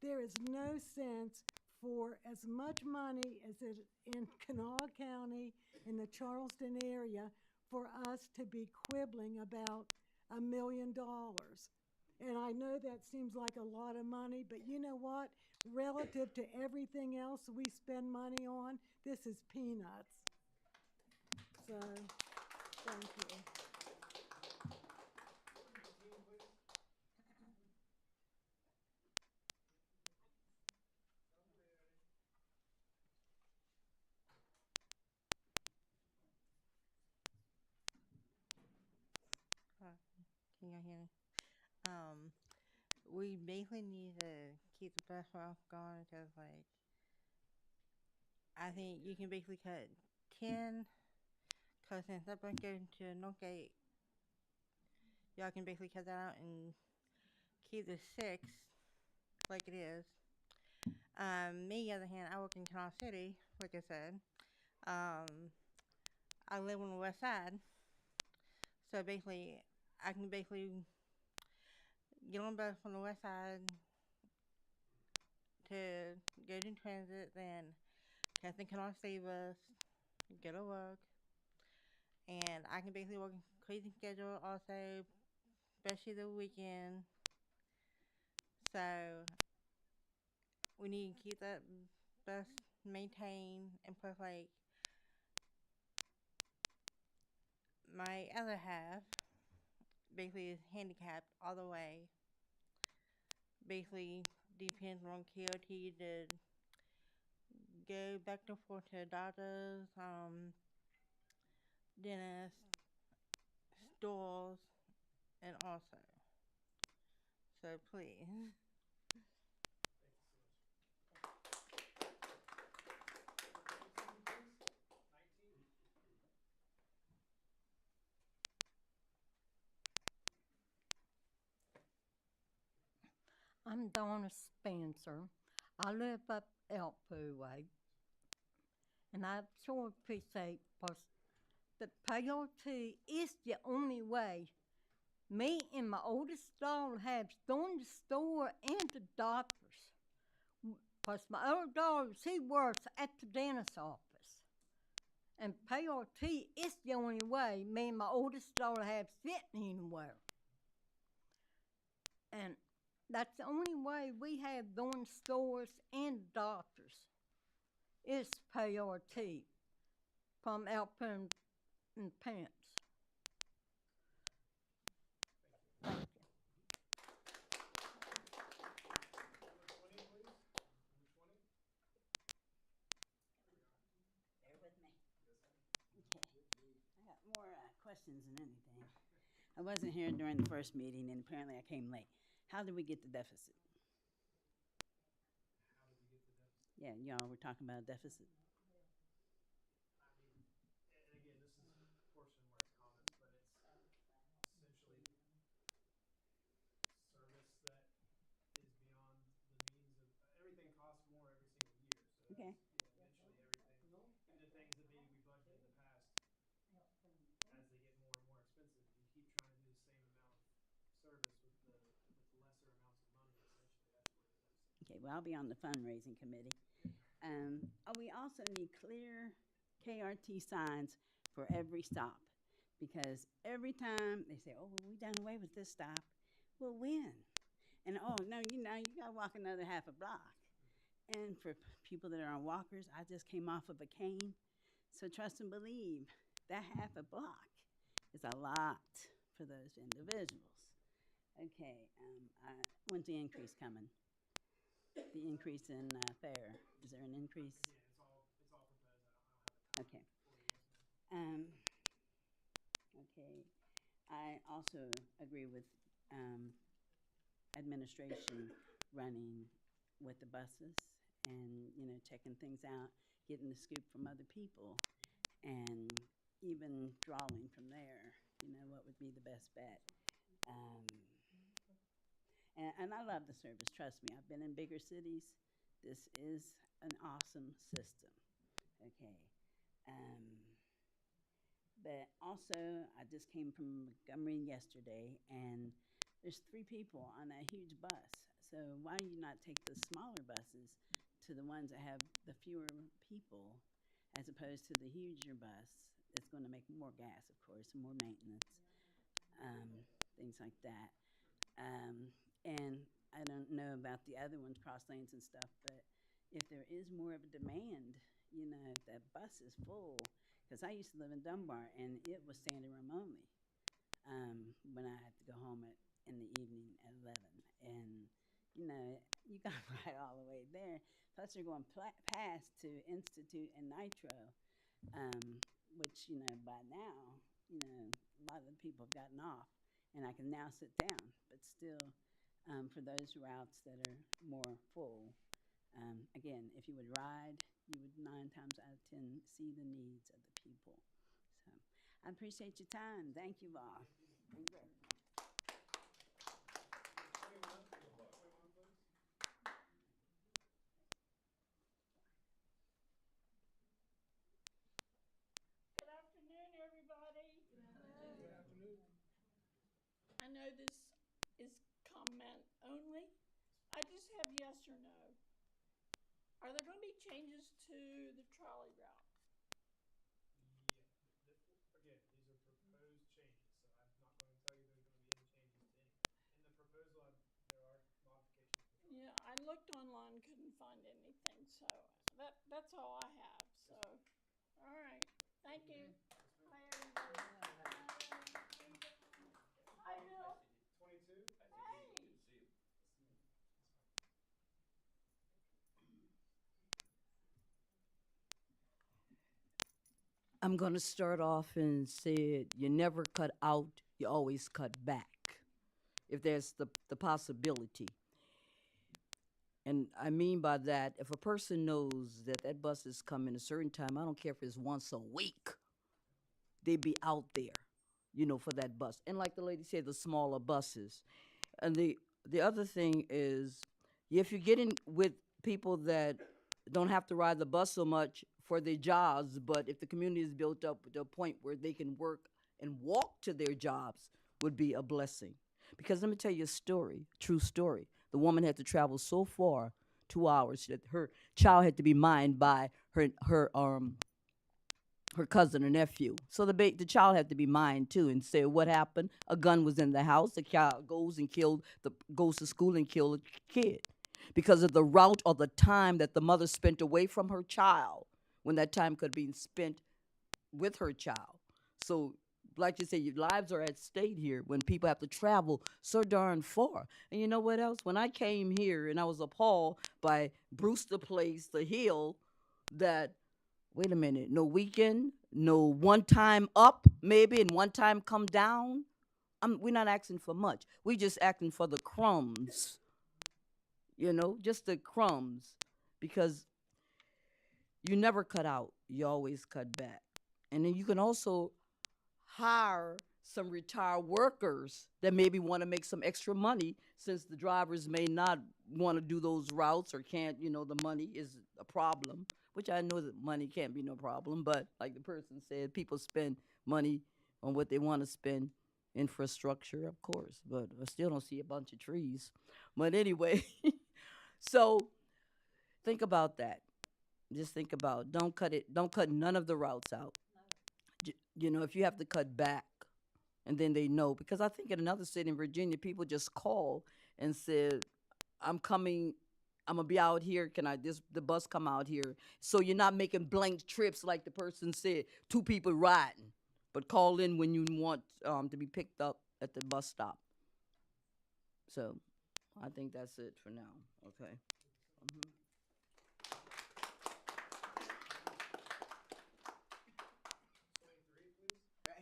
There is no sense for as much money as it in Kanawha County, in the Charleston area, for us to be quibbling about $1 million. And I know that seems like a lot of money, but you know what? Relative to everything else we spend money on, this is peanuts. So, thank you. Can y'all hear me? We basically need to keep the bus route going because, like, I think you can basically cut 10, because since that bus goes to Northgate, y'all can basically cut that out and keep the 6 like it is. Me, on the other hand, I work in Kanawha City, like I said. I live on the west side, so basically, I can basically get on the bus from the west side to go to transit, then catch the Kanawha City bus, go to work, and I can basically work a crazy schedule also, especially the weekend. So we need to keep that bus maintained, and plus, like, my other half basically is handicapped all the way. Basically depends on KRT to go back and forth to doctors, dentists, stores, and also. So please. I'm Donna Spencer. I live up Elkpoo Way. And I sure appreciate because the priority is the only way. Me and my oldest daughter have gone to the store and the doctors. Because my other daughter, she works at the dentist's office. And priority is the only way me and my oldest daughter have fit anywhere. And that's the only way we have going to stores and doctors is priority from Alpine and Pants. Thank you. Bear with me. Okay. I got more questions than anything. I wasn't here during the first meeting, and apparently I came late. How did we get the deficit? Yeah, y'all were talking about a deficit. And again, this is a portion where it's comments, but it's essentially Well, I'll be on the fundraising committee. We also need clear KRT signs for every stop, because every time they say, "Oh, well, we done away with this stop," well, when? And oh no, you gotta walk another half a block. And for people that are on walkers, I just came off of a cane, so trust and believe that half a block is a lot for those individuals. Okay, when's the increase coming? The increase in fare, is there an increase? Yeah, it's all proposed. I don't have it. Okay. Okay, I also agree with administration running with the buses and, checking things out, getting the scoop from other people, and even drawing from there, what would be the best bet. And I love the service, trust me. I've been in bigger cities. This is an awesome system, okay? But also, I just came from Montgomery yesterday, and there's 3 people on that huge bus. So why do you not take the smaller buses to the ones that have the fewer people, as opposed to the huger bus that's going to make more gas, of course, and more maintenance, things like that. And I don't know about the other ones, cross lanes and stuff, but if there is more of a demand, if that bus is full, because I used to live in Dunbar, and it was standing room only when I had to go home in the evening at 11. And, you got to ride all the way there. Plus, you're going past to Institute and Nitro, which, by now, a lot of the people have gotten off, and I can now sit down. But still, for those routes that are more full, again, if you would ride, you would 9 times out of 10 see the needs of the people. So I appreciate your time. Thank you all. Thank you. Good afternoon, everybody. Good afternoon. I know this is comment only. I just have yes or no. Are there going to be changes to the trolley route? Again, these are proposed changes, so I'm not going to tell you there's going to be any changes to any. In the proposal, there are modifications. Yeah, I looked online, couldn't find anything, so that's all I have. So, all right, thank you. Bye, everybody. Hi, Bill. 22? Hey. I'm going to start off and say you never cut out, you always cut back, if there's the possibility. And I mean by that, if a person knows that that bus is coming a certain time, I don't care if it's once a week, they be out there, for that bus. And like the lady said, the smaller buses. And the other thing is, if you're getting with people that don't have to ride the bus so much for their jobs, but if the community is built up to a point where they can work and walk to their jobs, would be a blessing. Because let me tell you a story, true story. The woman had to travel so far, 2 hours, that her child had to be mined by her cousin or nephew. So the child had to be mined too. And say what happened? A gun was in the house. The child goes to school and kills a kid because of the route or the time that the mother spent away from her child, when that time could be spent with her child. So, like you say, your lives are at stake here when people have to travel so darn far. And you know what else? When I came here and I was appalled by Brewster Place, the hill, that, wait a minute, no weekend, no one time up maybe and one time come down. We're not asking for much. We're just asking for the crumbs, just the crumbs, because you never cut out, you always cut back. And then you can also hire some retired workers that maybe want to make some extra money, since the drivers may not want to do those routes or can't, the money is a problem, which I know that money can't be no problem, but like the person said, people spend money on what they want to spend, infrastructure, of course, but I still don't see a bunch of trees. But anyway, so think about that. Just think about, don't cut none of the routes out. You know, if you have to cut back, and then they know, because I think in another city in Virginia, people just call and said, I'm coming, I'm gonna be out here, the bus come out here? So you're not making blank trips like the person said, 2 people riding, but call in when you want to be picked up at the bus stop. So I think that's it for now, okay?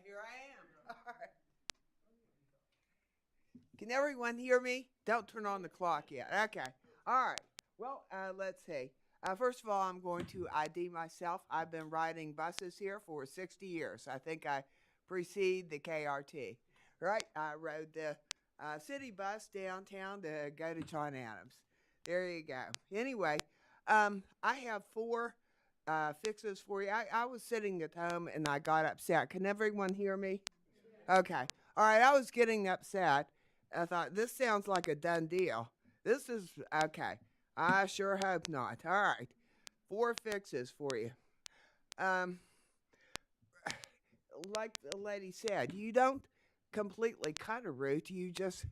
Here I am. All right. Can everyone hear me? Don't turn on the clock yet. Okay. All right. Well, let's see. First of all, I'm going to ID myself. I've been riding buses here for 60 years. I think I precede the KRT. Right? I rode the city bus downtown to go to John Adams. There you go. Anyway, I have 4 fixes for you. I was sitting at home and I got upset. Can everyone hear me? Okay. All right. I was getting upset. I thought, this sounds like a done deal. This is, okay. I sure hope not. All right. 4 fixes for you. Like the lady said, you don't completely cut a route. You just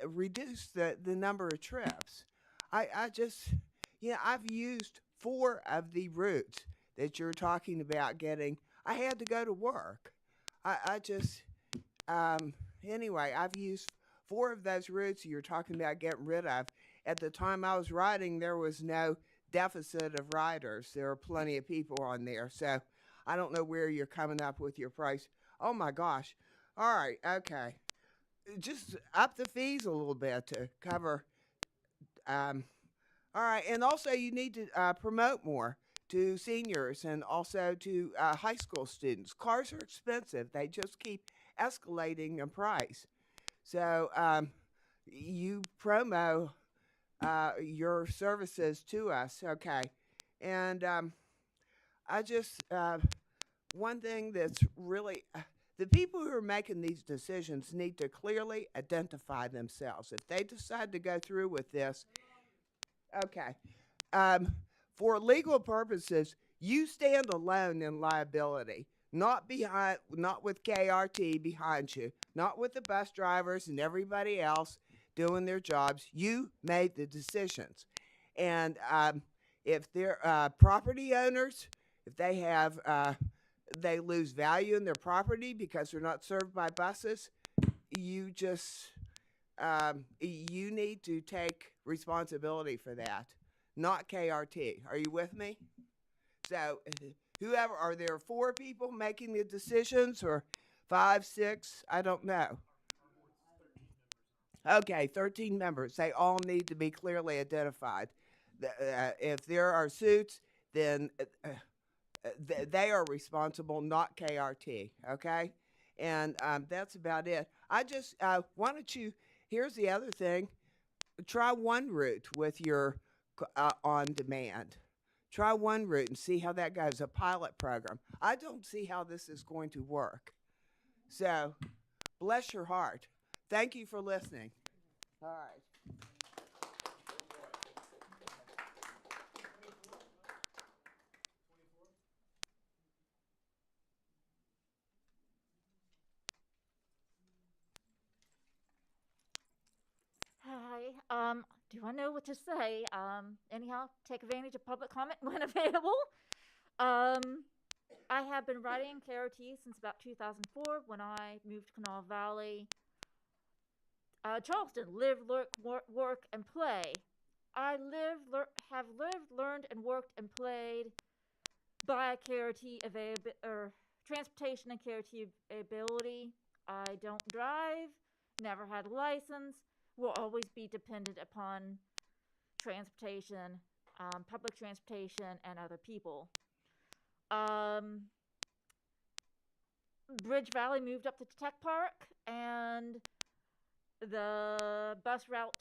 reduce the number of trips. I just, I've used 4 of the routes that you're talking about getting. I had to go to work. Anyway, I've used 4 of those routes you're talking about getting rid of. At the time I was riding, there was no deficit of riders. There are plenty of people on there. So I don't know where you're coming up with your price. Oh my gosh. All right. Okay. Just up the fees a little bit to cover. All right. And also you need to promote more to seniors and also to high school students. Cars are expensive. They just keep escalating in price. So you promo your services to us, okay? And I just, one thing that's really, the people who are making these decisions need to clearly identify themselves. If they decide to go through with this, okay, for legal purposes, you stand alone in liability. Not with KRT behind you, not with the bus drivers and everybody else doing their jobs. You made the decisions. And if they're property owners, if they have, they lose value in their property because they're not served by buses, you just, you need to take responsibility for that, not KRT. Are you with me? So, whoever, are there 4 people making the decisions or 5, 6? I don't know. Okay, 13 members. They all need to be clearly identified. If there are suits, then they are responsible, not KRT, okay? And that's about it. I just, why don't you, here's the other thing. Try one route with your on-demand. Try one route and see how that goes, a pilot program. I don't see how this is going to work. So, bless your heart. Thank you for listening. All right. Hi. Do I know what to say? Anyhow, take advantage of public comment when available. I have been riding KRT since about 2004 when I moved to Kanawha Valley. Charleston, live, work, and play. I have lived, learned, and worked and played by KRT transportation and KRT ability. I don't drive, never had a license, will always be dependent upon transportation, public transportation, and other people. Bridge Valley moved up to Tech Park, and the bus route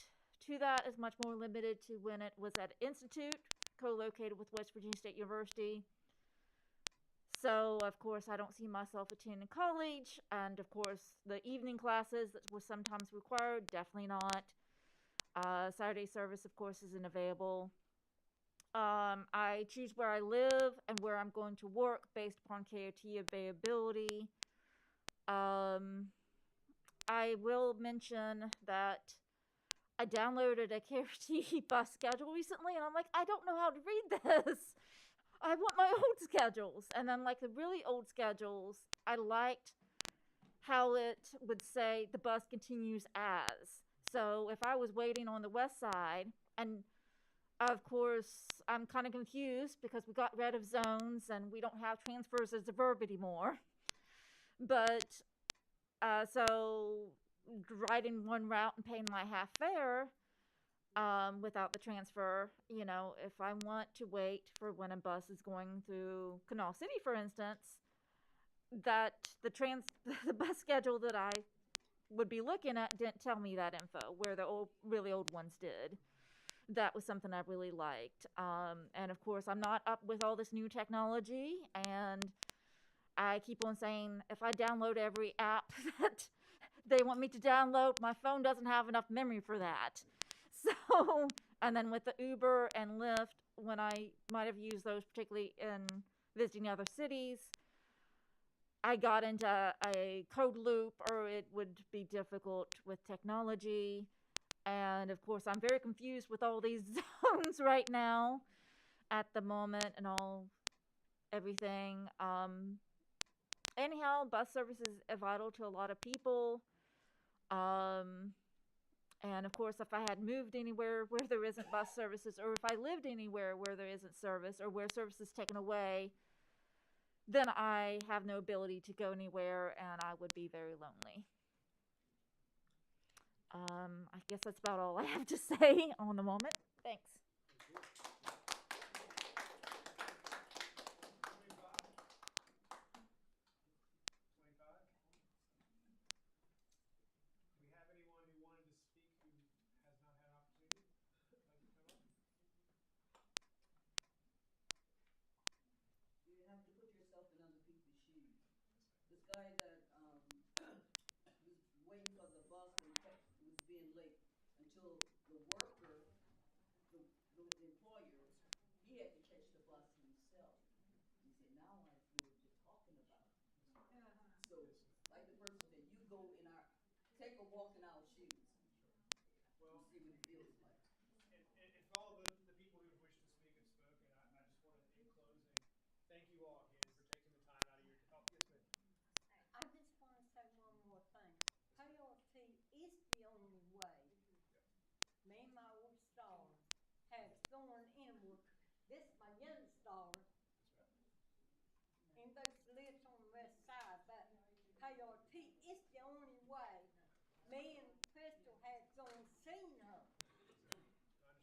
to that is much more limited to when it was at Institute, co-located with West Virginia State University. So, of course, I don't see myself attending college, and of course, the evening classes that were sometimes required, definitely not. Saturday service, of course, isn't available. I choose where I live and where I'm going to work based upon KRT availability. I will mention that I downloaded a KRT bus schedule recently, and I'm like, I don't know how to read this. I want my old schedules. And then, like the really old schedules, I liked how it would say the bus continues as. So if I was waiting on the west side, and of course, I'm kind of confused because we got rid of zones and we don't have transfers as a verb anymore. But so riding one route and paying my half fare without the transfer, you know, if I want to wait for when a bus is going through Kanawha City, for instance, that the bus schedule that I would be looking at didn't tell me that info, where the really old ones did. That was something I really liked. And of course, I'm not up with all this new technology, and I keep on saying if I download every app that they want me to download, my phone doesn't have enough memory for that. So, and then with the Uber and Lyft, when I might have used those particularly in visiting other cities, I got into a code loop, or it would be difficult with technology. And of course, I'm very confused with all these zones right now at the moment and everything. Anyhow, bus service is vital to a lot of people. And of course, if I had moved anywhere where there isn't bus services, or if I lived anywhere where there isn't service, or where service is taken away, then I have no ability to go anywhere, and I would be very lonely. I guess that's about all I have to say on the moment. Thanks. You have to put yourself in other people's shoes. This guy that was waiting for the bus and was being late until the worker, the employer, he had to catch the bus himself. He said, now I feel what you're talking about. So, like the person said, you go in our, take a walk in our shoes. Well, see what it feels like. And if all the people who have wished to speak have spoken, I just want to, in closing, thank you all again for taking the time out of your, oh, yes, ma'am. I just want to say one more thing. KRT is the only way. Me and my old stars have gone inward. This is my young stars. And those lives on the west side, but KRT is the only way. Me and Crystal have gone seen her.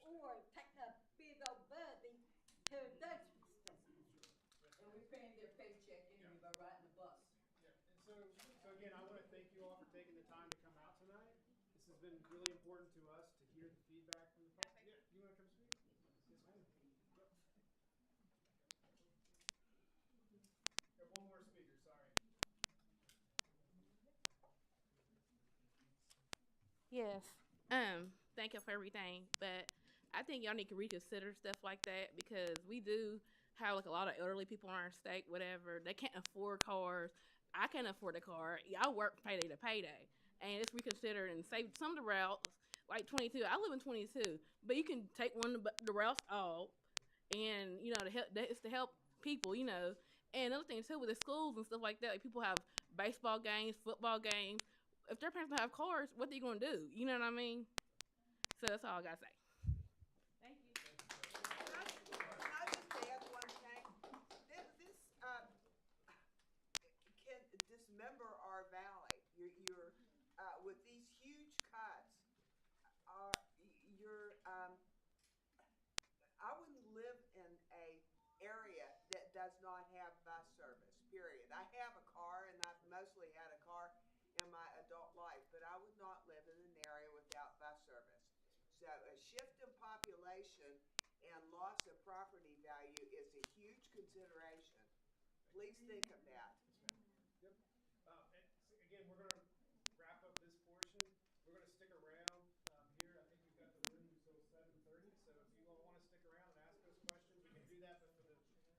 Or taking a big old bubby to a grocery store. And we're paying their paycheck anyway by riding the bus. Yeah. And so again, I want to thank you all for taking the time to come out tonight. This has been really important to us to hear the feedback from the public. Yeah, you want to come speak? Yes, ma'am. Yep. Got one more speaker, sorry. Yes. Thank you for everything, but I think y'all need to reconsider stuff like that, because we do have like a lot of elderly people in our state, whatever. They can't afford cars. I can't afford a car. Y'all work payday to payday, and it's reconsider and save some of the routes. Like 22, I live in 22, but you can take one of the routes off, and you know it's to help people, you know. And another thing too with the schools and stuff like that, like people have baseball games, football games. If their parents don't have cars, what are you gonna do? You know what I mean? So that's all I gotta say. Thank you. Can I just add one thing? This can dismember our valley. You're with these huge cuts. I wouldn't live in a area that does not have bus service. Period. I have a car, and I've mostly had a car in my adult life, but I would not live in an area without bus service. So a shift in population and loss of property value is a huge consideration. Please think of that.